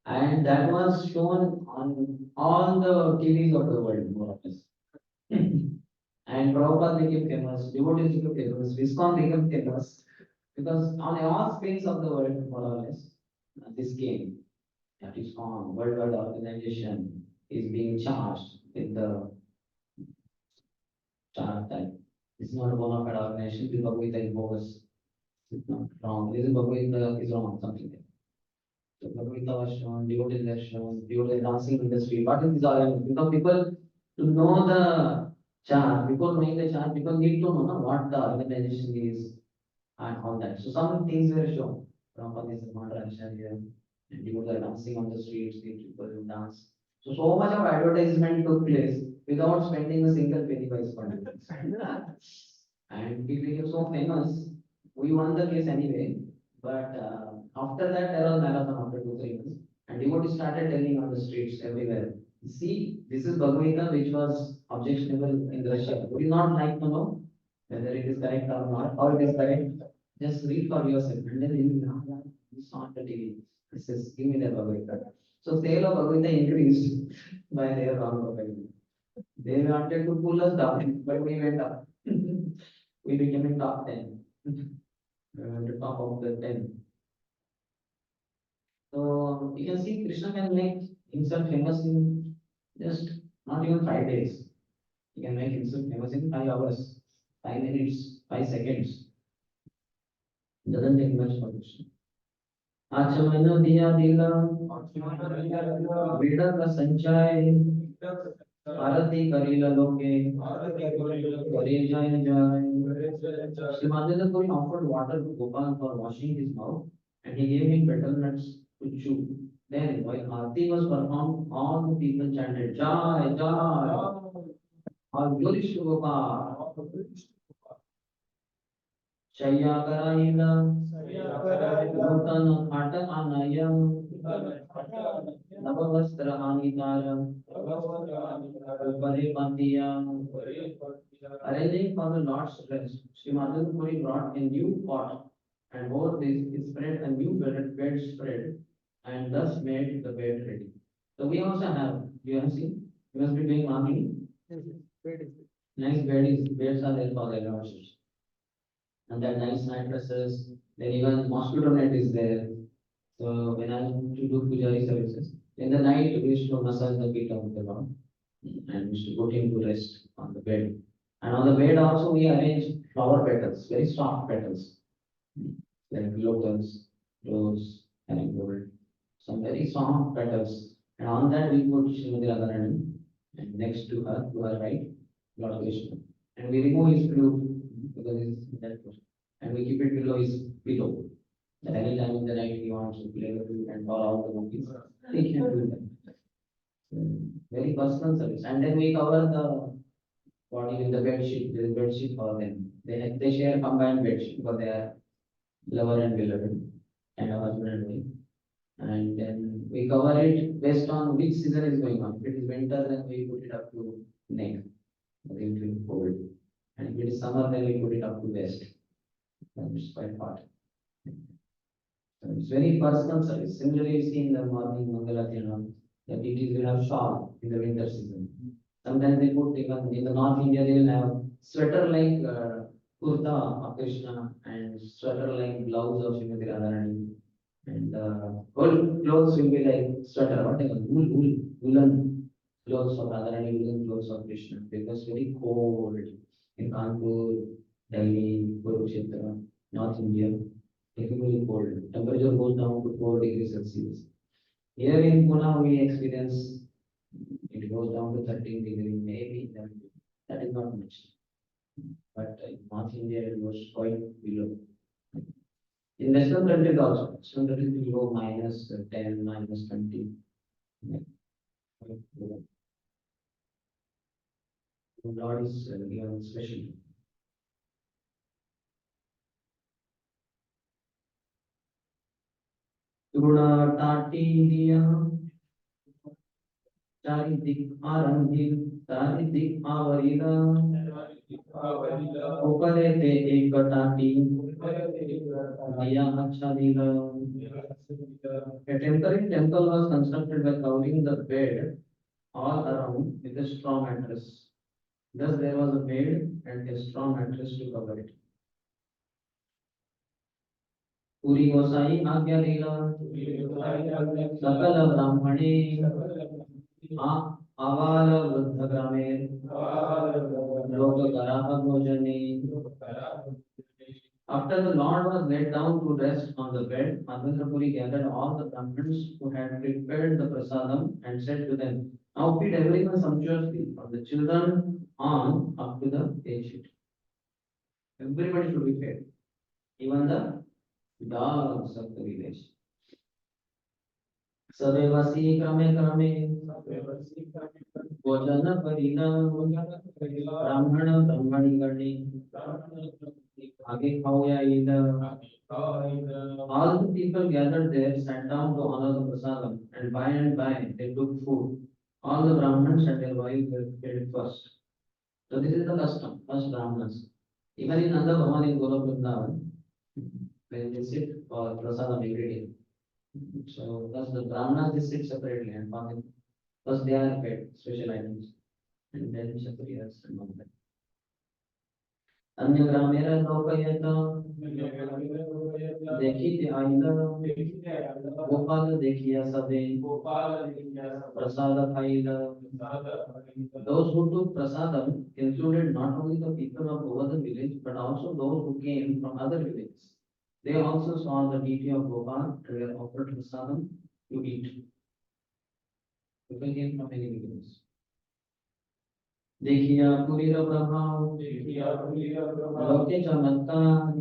And that was shown on all the TVs of the world, more or less. And Prabhupada became famous, devotees became famous, ISKCON became famous. Because on all screens of the world, more or less, this game, that ISKCON, worldwide organization, is being charged with the charge that it's not a bona fide organization, the Bhagavad Gita is bogus. It's not wrong. This is Bhagavad Gita is wrong, something like that. So Bhagavad Gita was shown, devotees were shown, devotees dancing in the street. What is this organization? Because people to know the chart, before knowing the chart, people need to know what the organization is and all that. So some things were shown. Prabhupada is the murder acharya, and devotees are dancing on the streets, the people who dance. So much of advertisement took place without spending a single penny by spending. And we became so famous, we won the case anyway. But after that, there was marathon after 2 3 months, and devotees started telling on the streets everywhere. See, this is Bhagavad Gita, which was objectionable in Russia. Would you not like to know whether it is correct or not, or it is correct? Just read for yourself, and then you will know. It's not the TV. It says, give me the Bhagavad Gita. So sale of Bhagavad Gita increased by their wrong propaganda. They wanted to pull us down, but we went up. We became in top 10. The top of the 10. So you can see Krishna can make himself famous in just not even 5 days. He can make himself famous in 5 hours, 5 minutes, 5 seconds. It doesn't take much for Krishna. आचमन दिया दिला वेद का संचय आरती करिला लोके करे जय जय. Sri Madhava Puri offered water to Gopal for washing his mouth, and he gave him betel nuts to chew. Then, while Aarti was performed, all the people chanted Jai Jai, all glories to Gopal. Shaya Karaila, Nutana Khata Anayam, Navavastra Anitaram, Upare Pandiyam. Arranging for the Lord's rest, Sri Madhava Puri brought a new pot, and over this he spread a new bed spread, and thus made the bed ready. So we also have, you have seen, you must be doing marketing. Yes, bed is Nice beds are there for the Lord's rest. And that nice mattresses, then even mosquito net is there. So when I am to do pujari services, in the night we used to massage the feet of the Lord, and we used to put him to rest on the bed. And on the bed also we arrange flower petals, very soft petals, like lotus, rose, marigold, some very soft petals. And on that we put Srimati Radharani, and next to her right, Lord Krishna. And we remove his flute because he's that person. And we keep it below his pillow. That any time in the night he wants to play the flute and call out the monkeys, he can do that. So, very personal service. And then we cover the body with the bed sheet. There is bed sheet for them. They share combined bed sheet because they are lover and beloved, and a husband and wife. And then we cover it based on which season is going on. If it is winter, then we put it up to neck. It will be cold. And if it is summer, then we put it up to west. and it's quite hot. So it's very personal service. Similarly, you see in the morning Mangalatyanam, the deities will have shawl in the winter season. Sometimes they put even in the North India they will have sweater like kurta of Krishna and sweater like blouse of Srimati Radharani. And whole clothes will be like sweater, whatever, woolen clothes of Radharani, woolen clothes of Krishna. Because very cold in Kanpur, Delhi, Kurukshetra, North India. Extremely cold. Temperature goes down to 4 degrees Celsius. Here in Pune, we experience it goes down to 13 degrees, maybe that is not much. But in North India, it was quite below. In Western countries also, Western countries will go minus 10, minus 20. Yeah, quite below. Lord is given special. Tuna tati diya चारिदिक आरंभिक चारिदिक आवरीला ऊपरे ते एक टाटी दिया आच्छादित. A temporary temple was constructed by covering the bed all around with a straw mattress. Thus there was a bed and a straw mattress to cover it. पूरी गोसाई आज्ञा दिला सकल ब्राह्मणे आवाल वृद्ध ग्रामे लोक कराह भोजने. After the Lord was laid down to rest on the bed, Madhavendra gathered all the Brahmins who had prepared the prasadam and said to them, now feed everyone sumptuously, from the children on up to the aged. Everybody should be fed, even the dogs of the village. सदेवसी क्रमे क्रमे भोजन करिना ब्राह्मण ब्राह्मणी गणे आगे खाओया Eid. All the people gathered there sat down to honor the prasadam, and by they took food. All the Brahmins and their wives were fed first. So this is the custom, first Brahmanas. Even in Nanda Bhavan in Golok Vrindavan, when they sit for prasadam every day. So thus the Brahmanas they sit separately and first they are fed special items and then Kshatriyas and all that. अन्य ग्रामेर लोकयत देखिते आइला गोपाल देखिया सबे prasada खाइला. Those who took prasadam included not only the people of Govardhan village but also those who came from other villages. They also saw the deity of Gopal and were offered prasadam to eat. People came from many villages. देखिया पुरी प्रभाव लोके चमत्कार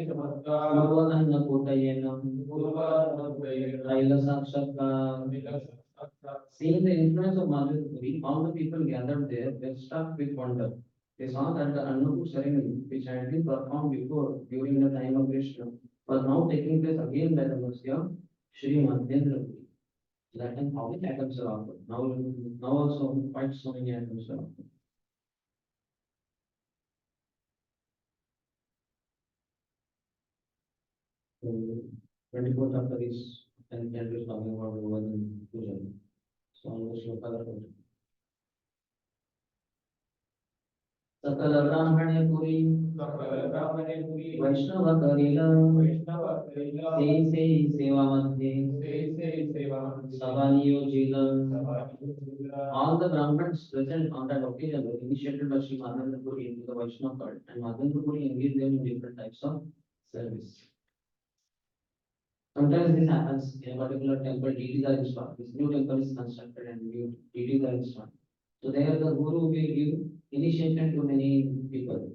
पूर्व अन्न कोटयेन त्रैल साक्षात्कार. Seeing the influence of Madhavendra, all the people gathered there were struck with wonder. They saw that the Annakut ceremony, which had been performed before during the time of Krishna, was now taking place again by the mercy of Sri Madhavendra. That time how many items are offered? Now also quite so many items are offered. So 24th chapter is and is talking about Govardhan Puja. So almost local approach. सकल ब्राह्मणे पुरी वैष्णव करिला से सेवा मध्ये सभा नियोजिला. All the Brahmins present on that occasion were initiated by Sri Madhavendra Puri into the Vaishnava cult, and Madhavendra Puri engaged them in different types of service. Sometimes this happens in a particular temple, deities are installed. This new temple is constructed and new deities are installed. So there the Guru will give initiation to many people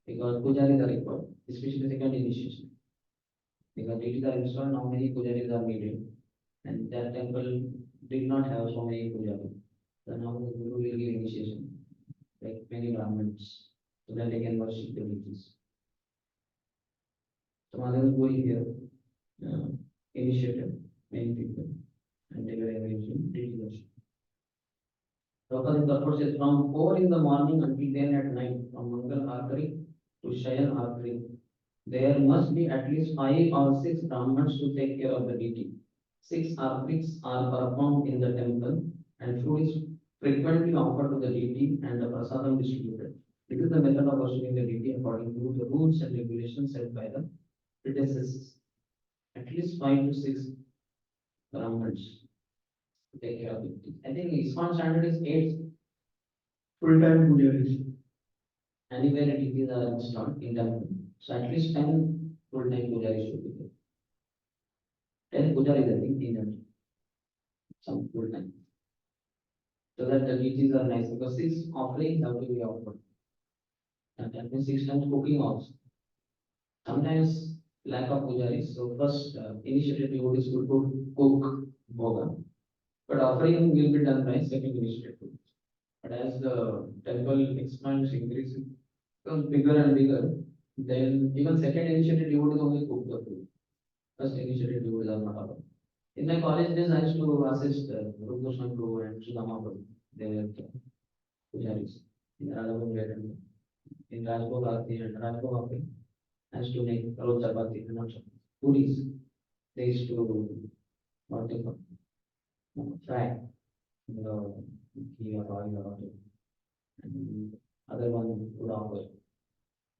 because pujaris are required, especially second initiation. Because deities are installed, now many pujaris are needed, and that temple did not have so many pujaris. So now the Guru will give initiation, like many Brahmins, so that they can worship the deities. So Madhavendra Puri here initiated many people, and they were engaged in deity worship. Local purpose is from 4 in the morning until 10 at night, from Mangal Artery to Shayan Artery. there must be at least 5 or 6 Brahmins to take care of the deity. Six are performed in the temple, and food is frequently offered to the deity and the prasadam distributed. This is the method of worshiping the deity according to the rules and regulations set by the predecessors. At least 5 to 6 Brahmins to take care of the deity. I think ISKCON standard is 8 full-time pujaris. Anywhere deities are installed in temple. So at least 10 full-time pujaris should be there. 10 pujaris, I think, in some full-time. So that the deities are nice because 6 offerings have to be offered. And that means 6 times cooking also. Sometimes lack of pujaris. So first initiative devotees would cook bhoga. But offering will be done by second initiative. But as the temple expands, increases, becomes bigger and bigger, then even second initiative devotees only cook the food. First initiative devotees are not allowed. In my college days, I used to assist Rupushan Guru and Sudama Prabhu. They were pujaris in Radhavun in Rajbhog Aarti and Rajbhog Aarti. I used to make roll chapati and not chapati. Puris. They used to what they call fry the ghee or oil or whatever. And other one would offer.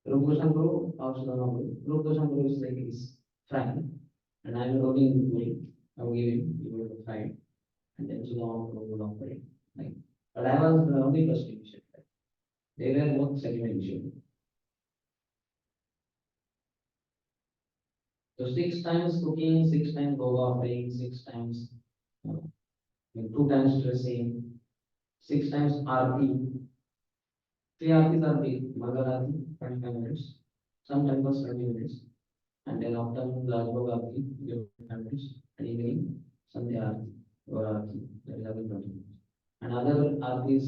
Rupushan Guru or Sudama Guru. Rupushan Guru is like this frying, and I am rolling the puri. I will give him, he will fry it, and then Sudama Guru would offer it. Like, but I was the only first initiative. They were both second initiative. So 6 times cooking, 6 times bhoga offering, 6 times, 2 times dressing, 6 times aarti. 3 aartis are big. Mangal aarti, 25 minutes. Some temples 20 minutes. And then after Rajbhog aarti, 25 minutes. And evening, Sandhya aarti, or aarti, that is another 20 minutes. And other aartis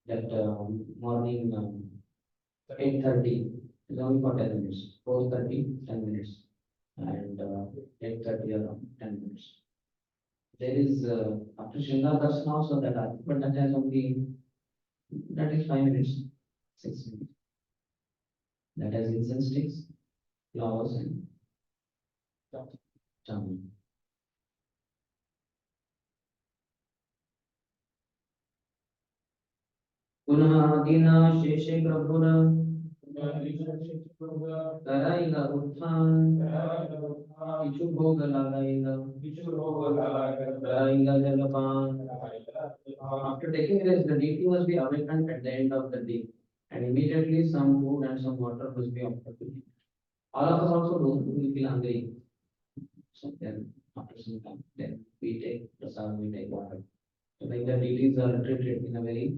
that morning 8:30 is only for 10 minutes. 4:30, 10 minutes. And 8:30 around 10 minutes. There is after Shringar Darshan also that aarti, but that has only, that is 5 minutes, 6 minutes. That has incense sticks, flowers, and charming. पुनः दीना शेषे प्रभुर कराइगा उत्थान किछु भोग लगाइगा कराइगा जलपान. After taking rest, the deity must be awakened at the end of the day, and immediately some food and some water must be offered to him. All of us also know we feel hungry. So then after some time, then we take prasad, we take water. So like the deities are treated in a very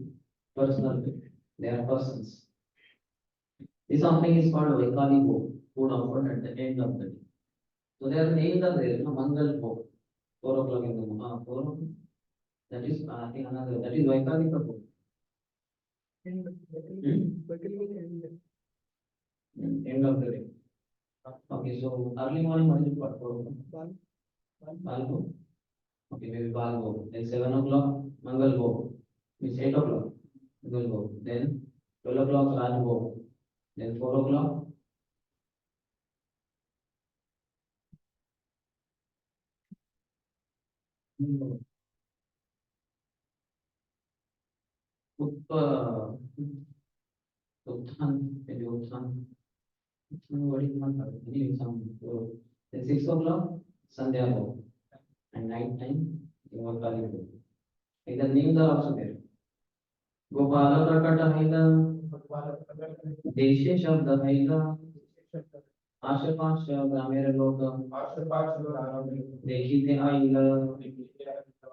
personal way. They are persons. This offering is called Vaikali Bhog, food offered at the end of the day. So their names are there, Mangal Bhog, 4 o'clock in the morning. 4 o'clock. That is, I think another, that is Vaikali Bhog. And End of the day. Okay, so early morning, what is it called? 4 o'clock. Bal Bhog. Okay, maybe Bal Bhog. Then 7 o'clock, Mangal Bhog. Means 8 o'clock, Mangal Bhog. Then 12 o'clock, Raj Bhog. Then 4 o'clock, Uttan, maybe Uttan. What is not anyway, some. Then 6 o'clock, Sandhya Bhog. And night time, Vaikali Bhog. Like the names are also there. Gopala Prakata Haila, Deshe Shabda Haila, आशुपाश ग्रामीण लोग देखी थे आइला.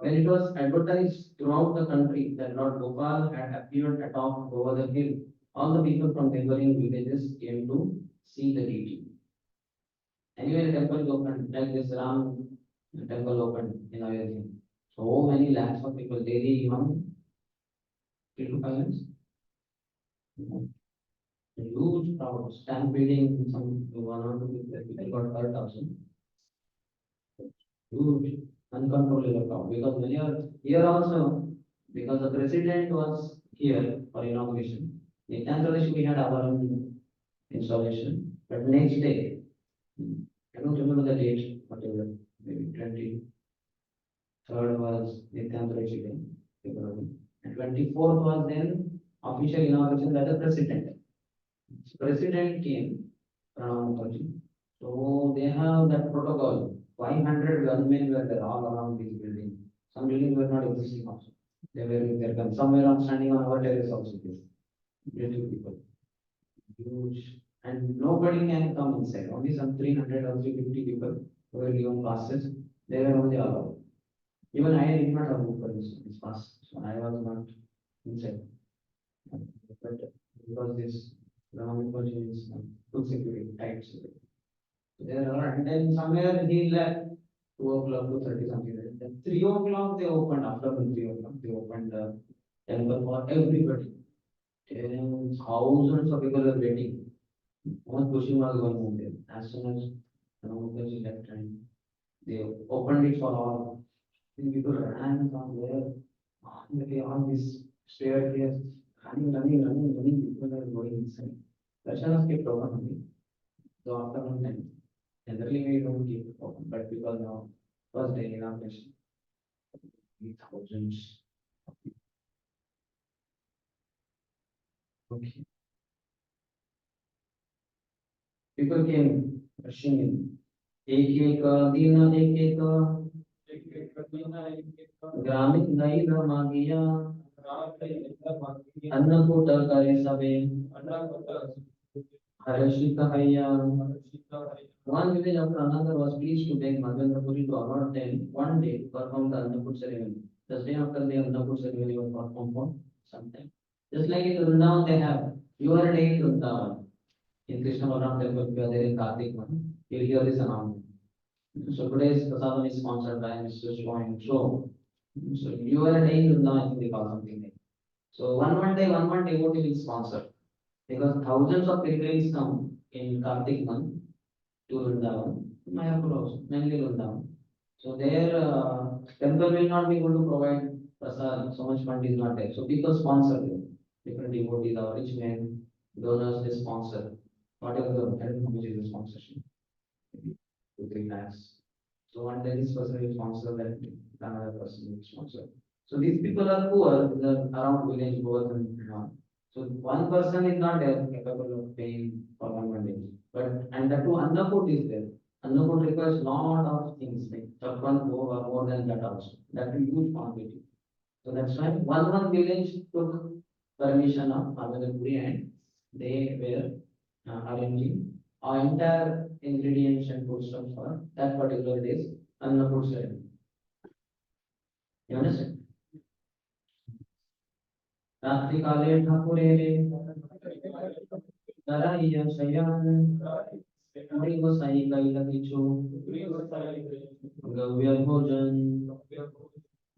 When it was advertised throughout the country that Lord Gopal had appeared atop over the hill, all the people from neighboring villages came to see the deity. Anyway, the temple opened, like this Ram temple opened in Ayodhya. So many lakhs of people daily, even 3 to 5 lakhs. A huge crowd, stampeding, some 1 or 2 people got hurt also. Huge, uncontrollable crowd. Because when you are here also, because the president was here for inauguration, in Andhra Pradesh we had our own installation. But next day, I don't remember the date, whatever, maybe 23rd was Nityantra Chicken, February. And 24th was then official inauguration by the president. President came around 30. So they have that protocol. 500 gunmen were there all around this building. Some buildings were not existing also. They were with their guns. Some were on standing on our terrace also. Beautiful people. Huge. And nobody can come inside. Only some 300 or 350 people who were given passes. They were only allowed. Even I did not have for this pass. So I was not inside. But because this government version is good security, tight security. So there are, and then somewhere he left 2 o'clock, 2:30 something like that. Then 3 o'clock they opened, after the 3 o'clock, they opened the temple for everybody. And thousands of people were waiting. One pushing was going on there. As soon as Ramakrishna left and they opened it for all. And people ran from there. On this staircase, running, people are going inside. Darshanas kept open only. So afternoon time. Generally we don't keep it open, but because now first day inauguration, thousands. Okay. People came rushing in. एक दिन एक ग्रामीण नहीं मांगिया अन्नकूट करे सबे हर्षित हैया. One village after another was pleased to beg Madhyamapuri to award them one day to perform the Annakut ceremony. The day after the Annakut ceremony was performed for some time. Just like in Vrindavan they have, your day in Vrindavan. In Krishna Balaram temple, we are there in Kartik one. You hear this announcement. So today's prasadam is sponsored by Mr. So your day in Vrindavan, I think they call something like. So one day devotee will sponsor. Because thousands of pilgrims come in Kartik month to Vrindavan, Mayapur also, mainly Vrindavan. So their temple will not be able to provide prasad, so much fund is not there. So people sponsor them. Different devotees or rich men, donors, they sponsor. Whatever the, I don't know which is the sponsorship. Maybe 2-3 lakhs. So one day this person will sponsor that, another person will sponsor. So these people are poor, the around village poor and all. So one person is not there capable of paying for one day. But and the two Annakut is there. Annakut requires lot of things like chappan or more than that also. That is huge quantity. So that's why one village took permission of Madhyamapuri and they were arranging our entire ingredients and foodstuffs for that particular day's Annakut ceremony. You understand? रात्रिकाले ठाकुरे कराइया शयन मणि गोसाई कैला किछु गव्य भोजन.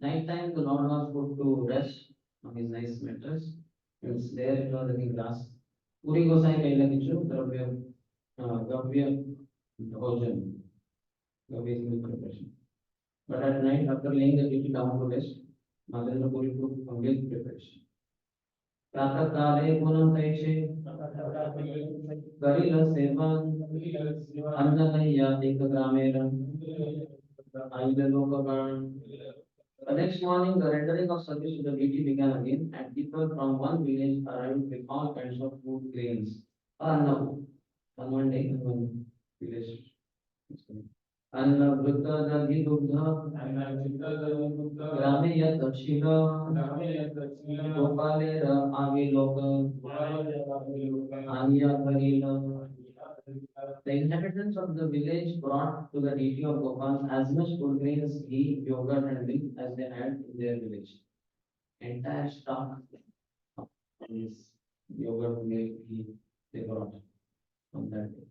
Night time the Lord was put to rest on his nice mattress. It's there it was in grass. Puri Gosai kaila kichu gavya bhojan. Gavya is milk preparation. But at night after laying the kitty down to rest, Madhurendra Puri took milk preparation. प्रातः काले पुनः तैषे करिल seven अन्न नैया एक ग्रामेर आइल लोकगण. The next morning, the rendering of service to the deity began again, and people from one village arrived with all kinds of food grains. No, on one day, in one village. अन्नवृत दधि दुग्ध ग्रामे यत् दक्षिण गोपालेर आगे लोक आनिया करिल. The inhabitants of the village brought to the deity of Gopal as much food grains, ghee, yogurt, and milk as they had in their village. Entire stock of this yogurt, milk, ghee they brought on that day.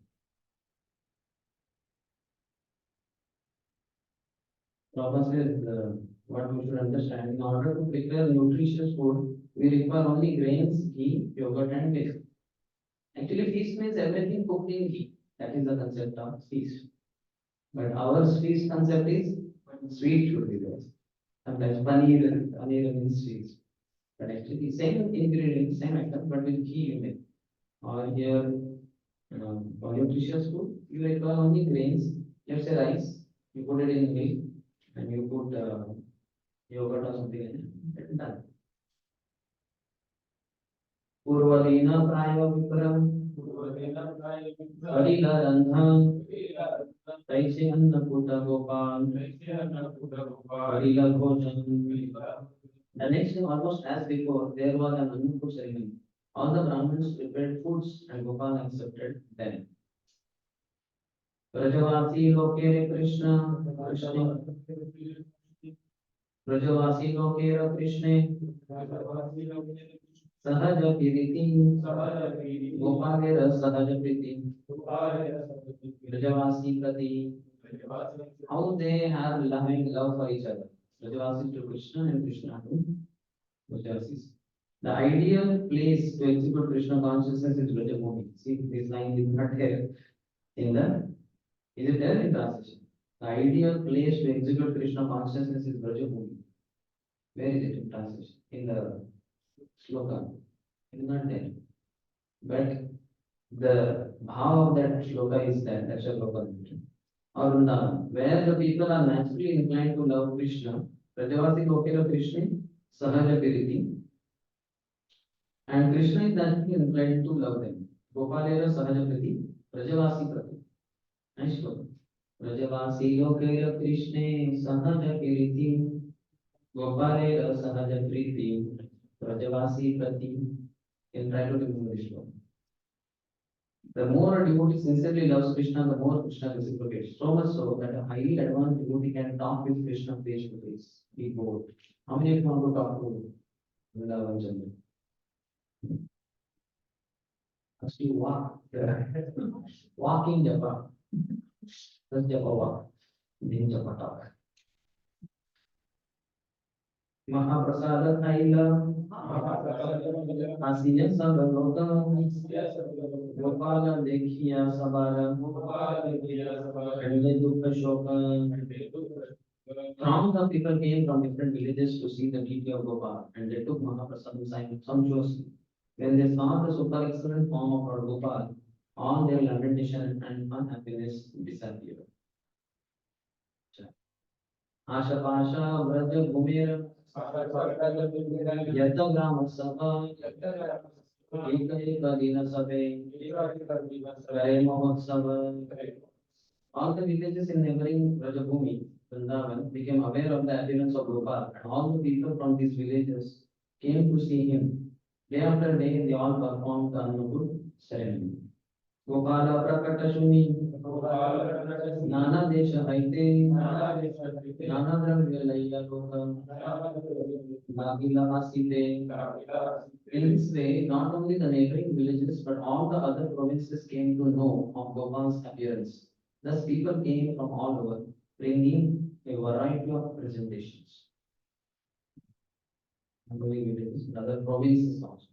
Prabhupada says what we should understand, in order to prepare nutritious food, we require only grains, ghee, yogurt, and milk. Actually, feast means everything cooked in ghee. That is the concept of feast. But our feast concept is sweet should be there. Sometimes paneer means sweet. But actually, same ingredient, same item, but with ghee in it. Or here, For nutritious food, you require only grains. Let's say rice, you put it in milk and you put yogurt or something in it. It's done. पूर्वदीन प्राय विपरम हरिला रंधन तैसे अन्नकूट गोपाल हरिला भोजन. The next day, almost as before, there was an Annakut ceremony. All the Brahmins prepared foods and Gopal accepted them. Brajavasi loke Krishna, Brajavasi loke Krishna, सहज प्रीति गोपालेर सहज प्रीति ब्रजवासी प्रति. How they have loving love for each other. Brajavasis to Krishna and Krishna to Brajavasis. The ideal place to execute Krishna consciousness is Brajabhumi. See, this line is not here in the. Is it there in translation? The ideal place to execute Krishna consciousness is Brajabhumi. Where is it in translation? In the sloka. It is not there. But the bhav of that shloka is there. That's a sloka. Or Vrindavan, where the people are naturally inclined to love Krishna, Brajavasi Lokera Krishna, Sahaja Piriti, and Krishna is naturally inclined to love them. Gopalera Sahaja Priti, Brajavasi Prati. Nice shloka. Brajavasi Lokera Krishna, Sahaja Piriti, Gopalera Sahaja Priti, Brajavasi Prati. You can try to remember this shloka. The more a devotee sincerely loves Krishna, the more Krishna reciprocates. So much so that a highly advanced devotee can talk with Krishna face to face. Be bold. How many of you want to talk to Vrindavan Chandra? First you walk. Walking japa. First japa walk. Then japa talk. Mahaprasada Thaila. Asiya Sabaloka. Gopala Dekhiya Sabara. Kande Dukha Shoka. Throngs of people came from different villages to see the deity of Gopal, and they took Mahaprasad sumptuously. When they saw the super excellent form of our Gopal, all their lamentation and unhappiness disappeared. Asha Pasha Vraja Bhumir Yata Grama Sabha Eka Dina Sabe Kare Mohotsava. All the villages in neighboring Rajabhumi, Vrindavan, became aware of the appearance of Gopal, and all the people from these villages came to see him. Day after day, they all performed the Annakut ceremony. Gopala Prakata Shuni, Nana Desha Haite, Nana Dravya Laya Loka, Nagila Asite. In this way, not only the neighboring villages, but all the other provinces came to know of Gopal's appearance. Thus, people came from all over, bringing a variety of presentations. Neighboring villages, and other provinces also.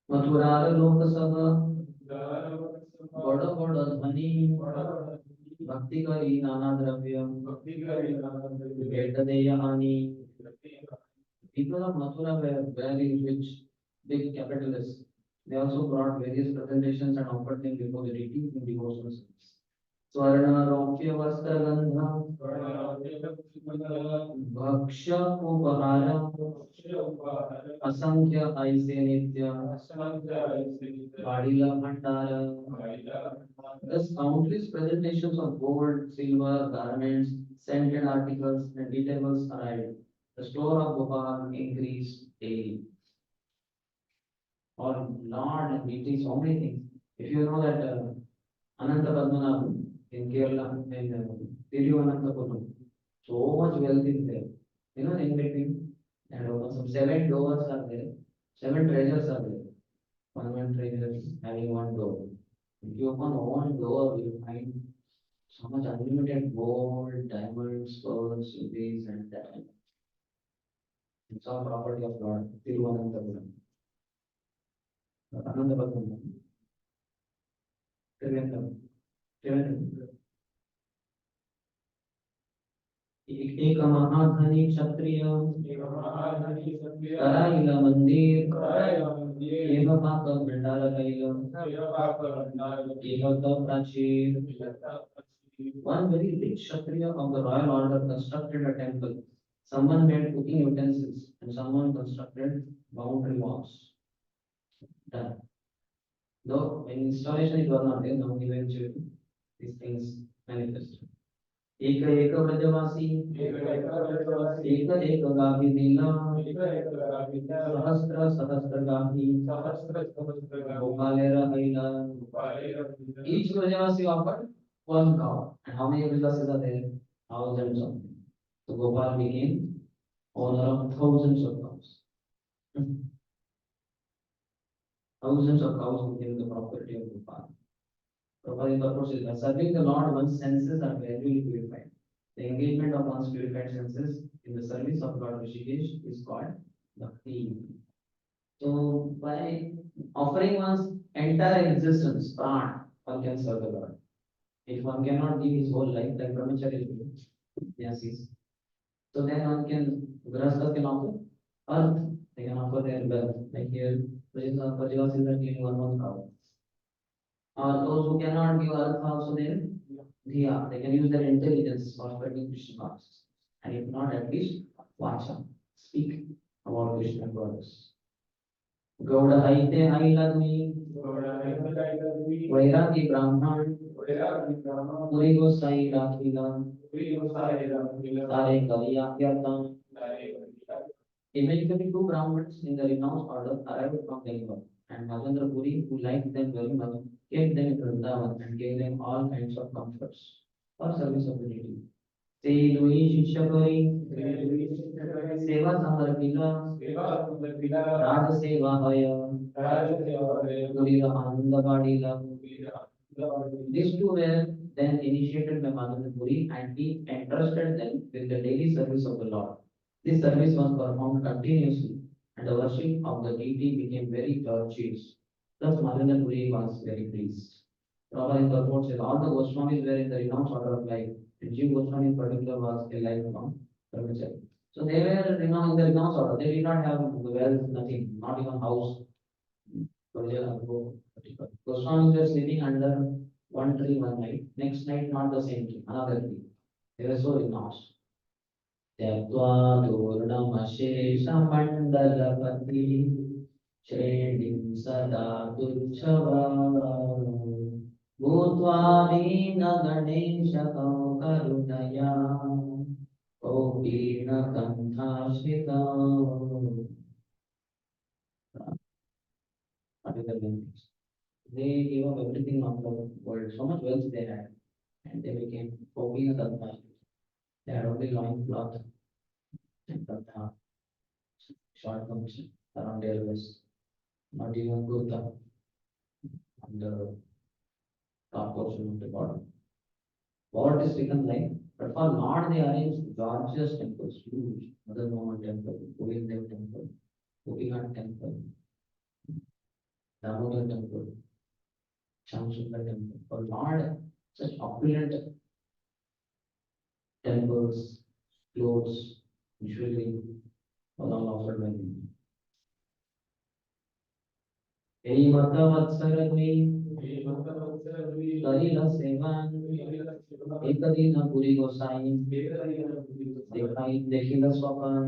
Mathura Lok Sabha, Bada Bada Dhani, Bhakti Kari Nana Dravya, Getadeya Ani. People of Mathura were very rich, big capitalists. They also brought various presentations and offered them before the deity in devotional service. Swarna Rokya Vastra Gandha, Bhaksha Upahara, Asankhya Aise Nitya, Vadila Bhandara. Thus, countless presentations of gold, silver, garments, scented articles, and eatables arrived. The store of Gopal increased daily. Or Lord and eating so many things. If you know that Ananta Padmanabhan in Kerala, in Tiruvananthapuram, so much wealth is there. You know, in between, and some 7 doors are there, 7 treasures are there. One treasure having one door. If you open one door, you find so much unlimited gold, diamonds, pearls, rubies, and that. It's all property of Lord Tiruvananthapuram. Anandapadmanabhan. एक महाधनी क्षत्रिय कराइला मंदिर एव पाक भंडार कैल एव त प्राचीर. One very rich Kshatriya of the royal order constructed a temple. Someone made cooking utensils and someone constructed boundary walls. Done. Though when installation it was not there, now eventually these things manifest. एक एक व्रजवासी एक एक गाभि नीला सहस्र सहस्र गाभि गोपालेर हैला. Each व्रजवासी offered one cow. And how many villages are there? Thousands of them. So Gopal became owner of thousands of cows. Thousands of cows became the property of Gopal. Prabhupada purpose is by serving the Lord, one's senses are gradually purified. The engagement of one's purified senses in the service of Lord Rishikesh is called bhakti. So by offering one's entire existence, pran, one can serve the Lord. If one cannot give his whole life, like brahmachari is doing, yes, yes. So then one can, grahastha can offer earth, they can offer their wealth. Like here, Prajivas is giving one cow. Or those who cannot give earth also then, yeah, they can use their intelligence for spreading Krishna consciousness. And if not, at least vacha, speak about Krishna to others. Gauda haite hailagmi, Vairagi Brahman, Puri Gosai Rakhila, Sare Kaliya Kirtan. Eventually, two Brahmins in the renounced order arrived from Bengal, and Majendra Puri, who liked them very much, kept them in Vrindavan and gave them all kinds of comforts for service of the deity. Say Louis Shishakari, Seva Samarpila, Raj Seva Haya, Puri Ananda Badila. These two were then initiated by Majendra Puri, and he entrusted them with the daily service of the Lord. This service was performed continuously, and the worship of the deity became very virtuous. Thus, Majendra Puri was very pleased. Prabhupada in the report says all the Goswamis were in the renounced order of life, and Jiva Goswami in particular was a lifelong brahmachari. So they were in the renounced order. They did not have wealth, nothing, not even house. Goswamis were sleeping under one tree one night. Next night, not the same tree, another tree. They were so renounced. त्यक्त्वा दूर्णमशेषमण्डलपति श्रेणीं सदा तुच्छवा भूत्वा दीनगणेशकं करुणया कौपीनकण्ठाश्रितौ. They gave up everything of the world, so much wealth they had, and they became Kopinakanta. They had only loincloth and short coats around their waist, not even kurta on the top portion of the bottom. What is taken like, but for Lord they arranged gorgeous temples, huge, Mother Mohan temple, Govinda temple, Gopinath temple, Damodar temple, Shamsundar temple. For Lord, such opulent temples, clothes, usually was all offered by him. Hey Mata Vatsaradvi, Karila Sevan, Ekadina Puri Gosai, Dekhila Swapan.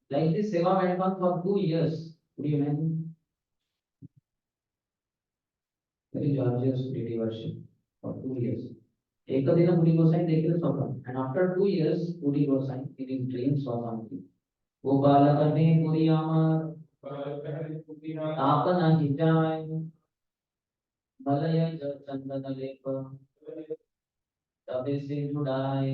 Like this Seva went on for 2 years. Could you imagine? Very gorgeous deity worship for 2 years. Ekadina Puri Gosai, Dekhila Swapan. And after 2 years, Puri Gosai in his dreams saw something. Gopala Karne Puri Amar, Tapana Hijai, Malaya Chandana Lepa, Tabe Se Judai.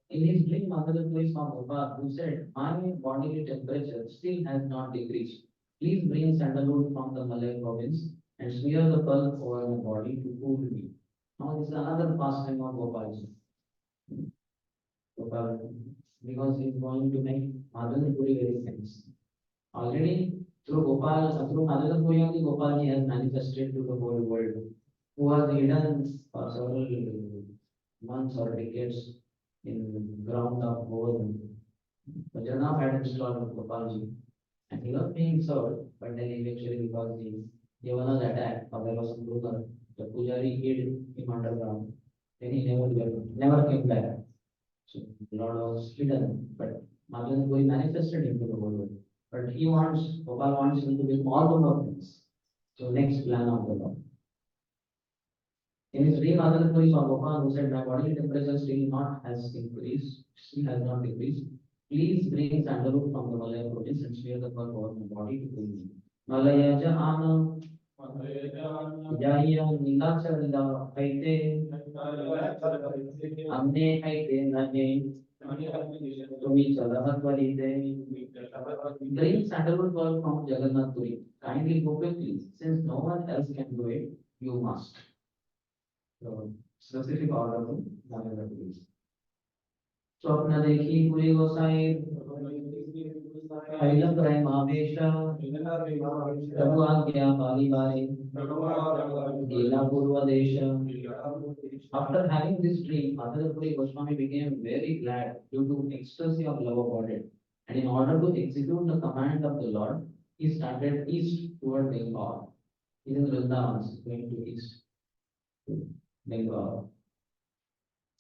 In his dream, Madhava Puri saw Gopal, who said, my bodily temperature still has not decreased. Please bring sandalwood from the Malay province and smear the pulp over my body to cool me. Now this is another pastime of Gopal. Gopal, because he is going to make Madhava Puri very famous. Already through Madhava Puri only Gopalji has manifested to the whole world, who was hidden for several months or decades in ground of gold. Bhajanam had installed Gopalji, And he was being served, but then eventually because he was attacked or there was some rumor, the Pujari hid him underground. Then he never came back. So the Lord was hidden, but Madanapuri manifested into the world. But Gopal wants him to be all the things. So next plan of the Lord. In his dream, Madanapuri saw Gopal who said, my body temperature still not has increased, still has not decreased. Please bring sandalwood from the Malaya province and smear the fur over my body to cool me. Malaya Jahana, Jaya Nilacharila, Haite, Amne Haite, Nane, Tumi Chalahat Varite. Bring sandalwood fur from Jagannath Puri. Kindly go quickly, since no one else can do it, you must. So, specific order to Nagara police. स्वप्न देखी पूरी गोसाई Hallam प्रेम आवेश प्रभु आज्ञा बाली बारी गीला पूर्व देश. After having this dream, Madhurapuri Goswami became very glad due to ecstasy of love about it. And in order to execute the command of the Lord, he started east toward Bengal. He is Vrindavan, going to east to Bengal.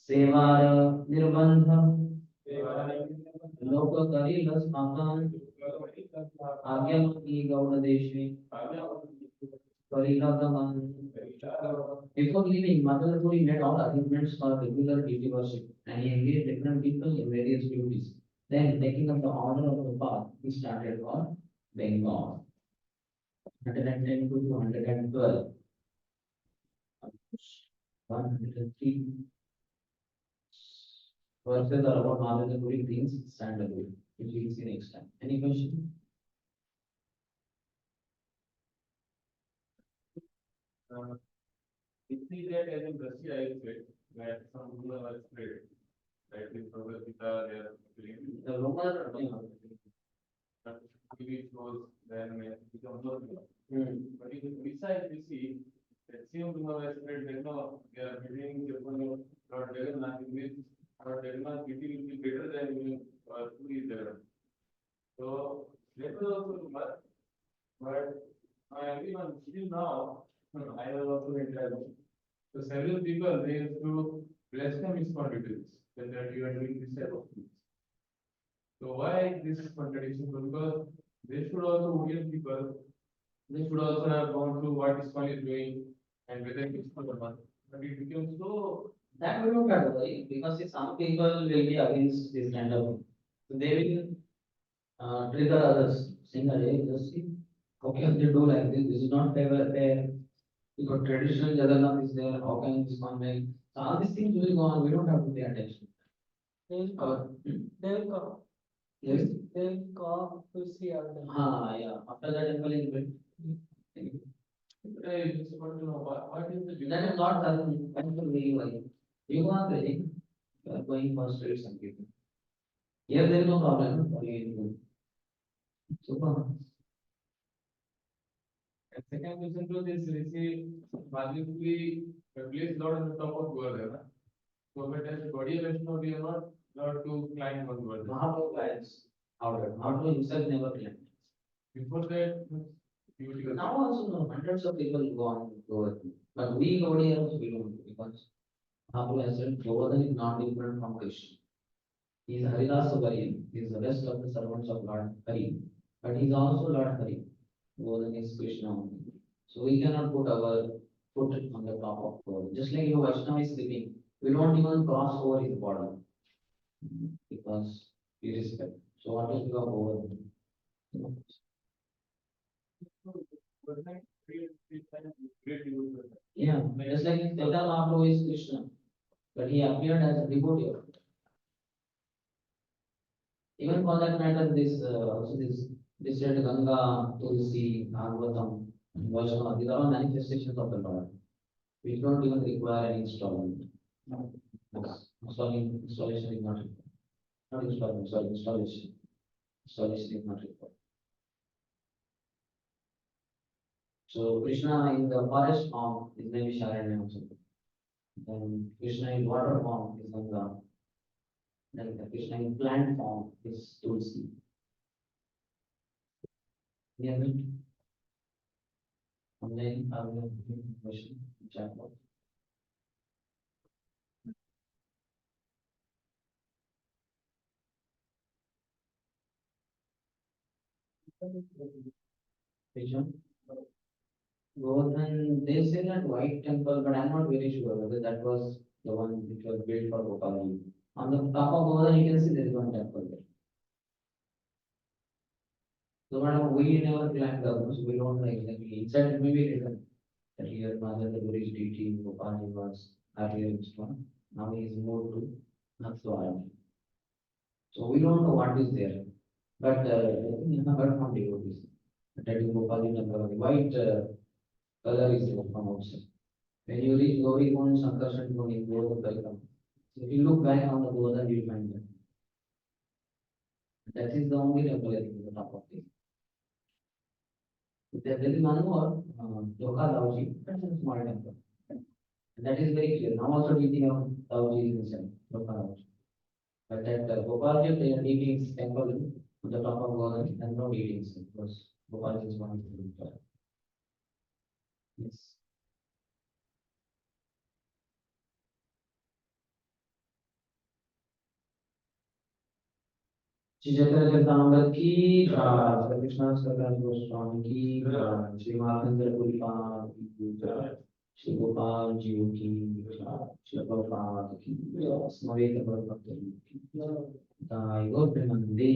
सेवार निर्बंध लोक करी लस्माकन आज्ञामती गौड़ देश में परिलगमन. Before leaving, Madhurapuri made all arrangements for regular duty worship and he engaged different people in various duties. Then, taking up the order of the path, he started for Bengal. 110 to 212. 103. Verses are about Madhurapuri brings sandalwood, which we will see next time. Any question? We see that as in Russia, I said that some rumor was spread that in Bhagavad Gita they are doing The rumor, but TV shows then become more rumor. Hmm. But in beside we see that same rumor was spread that no, they are building the Lord Jagannath in which Lord Jagannath city will be better than Puri Jagannath. So that was also rumor, but everyone still now, I was also interested. So several people they used to blaspheme his quantities that you are doing this type of things. So why this contradiction? Because they should also orient people. They should also have gone through what ISKCON is doing and whether it's for the month. But it becomes so. that we don't have to worry because see, some people will be against this kind of thing. So they will trigger others saying, hey, just see, how can they do like this? This is not fair. Because traditional Jagannath is there, how can this one make? So all these things will go on, we don't have to pay attention. They will come. They will come. Yes. They will come to see our temple. Yeah. After the temple is built. I just want to know what is the That is not done. You are praying, you are going for straight Sankirtan. Here there is no problem for you. Super. And second question to this, we see Madhurapuri placed Lord on the top of Govardhana. So, but as body of Vaishnava, we are not allowed to climb on Govardhana. Mahaprabhu climbs outer. Mahaprabhu himself never climbed. Before that, beautiful. Now also no, hundreds of people go on Govardhan. But we Gaudiyas, we don't because Mahaprabhu has said Govardhan is not different from Krishna. He is Haridas Varian. He is the best of the servants of Lord Hari. But he is also Lord Hari. Govardhan is Krishna only. So we cannot put our foot on the top of Govardhan. Just like your Vaishnava is sleeping, we don't even cross over his body because we respect. So what is your Govardhan? Yeah, just like Chaitanya Mahaprabhu is Krishna, but he appeared as a devotee. Even for that matter, this said Ganga, Tulsi, Bhagavatam, Vaishnava, these are all manifestations of the Lord. We don't even require any installment. Yes. Installation is not required. Not installment, sorry, installation. Installation is not required. So Krishna in the forest form, his name is Sharanya also. Then Krishna in water form is Ganga. Then Krishna in plant form is Tulsi. Yeah, online, I will question chat box. Which one? Govardhan, they say that white temple, but I'm not very sure whether that was the one which was built for Gopalji. On the top of Govardhan, you can see there is one temple there. So, madam, we never climbed up, so we don't know exactly. Inside it may be written that here Mother the Buddhist deity Gopalji was earlier in stone. Now he is moved to Naxwara. So we don't know what is there. But I think you have heard from devotees. That is Gopalji temple. The white color is there from outside. When you reach Gauri Kund, Sankarshan Kund, you go to Belgaum. So if you look back on the Govardhan, you will find that. That is the only temple I think at the top of this. There is one more, Joka Dauji, that's a small temple. And that is very clear. Now also we think of Dauji is inside, Joka Dauji. But that Gopalji, they are meeting temple on the top of Govardhan and no meetings because Gopalji is one of the yes. Shri Chaitanya Charitamrita की जय, श्री कृष्ण सकाल गोस्वामी की जय, श्री माधवेंद्र पुरी पाद की जय, श्री गोपाल जी की जय, श्री प्रभुपाद की जय, समवेत भगवत की जय, दाई गौर प्रेमानंदे।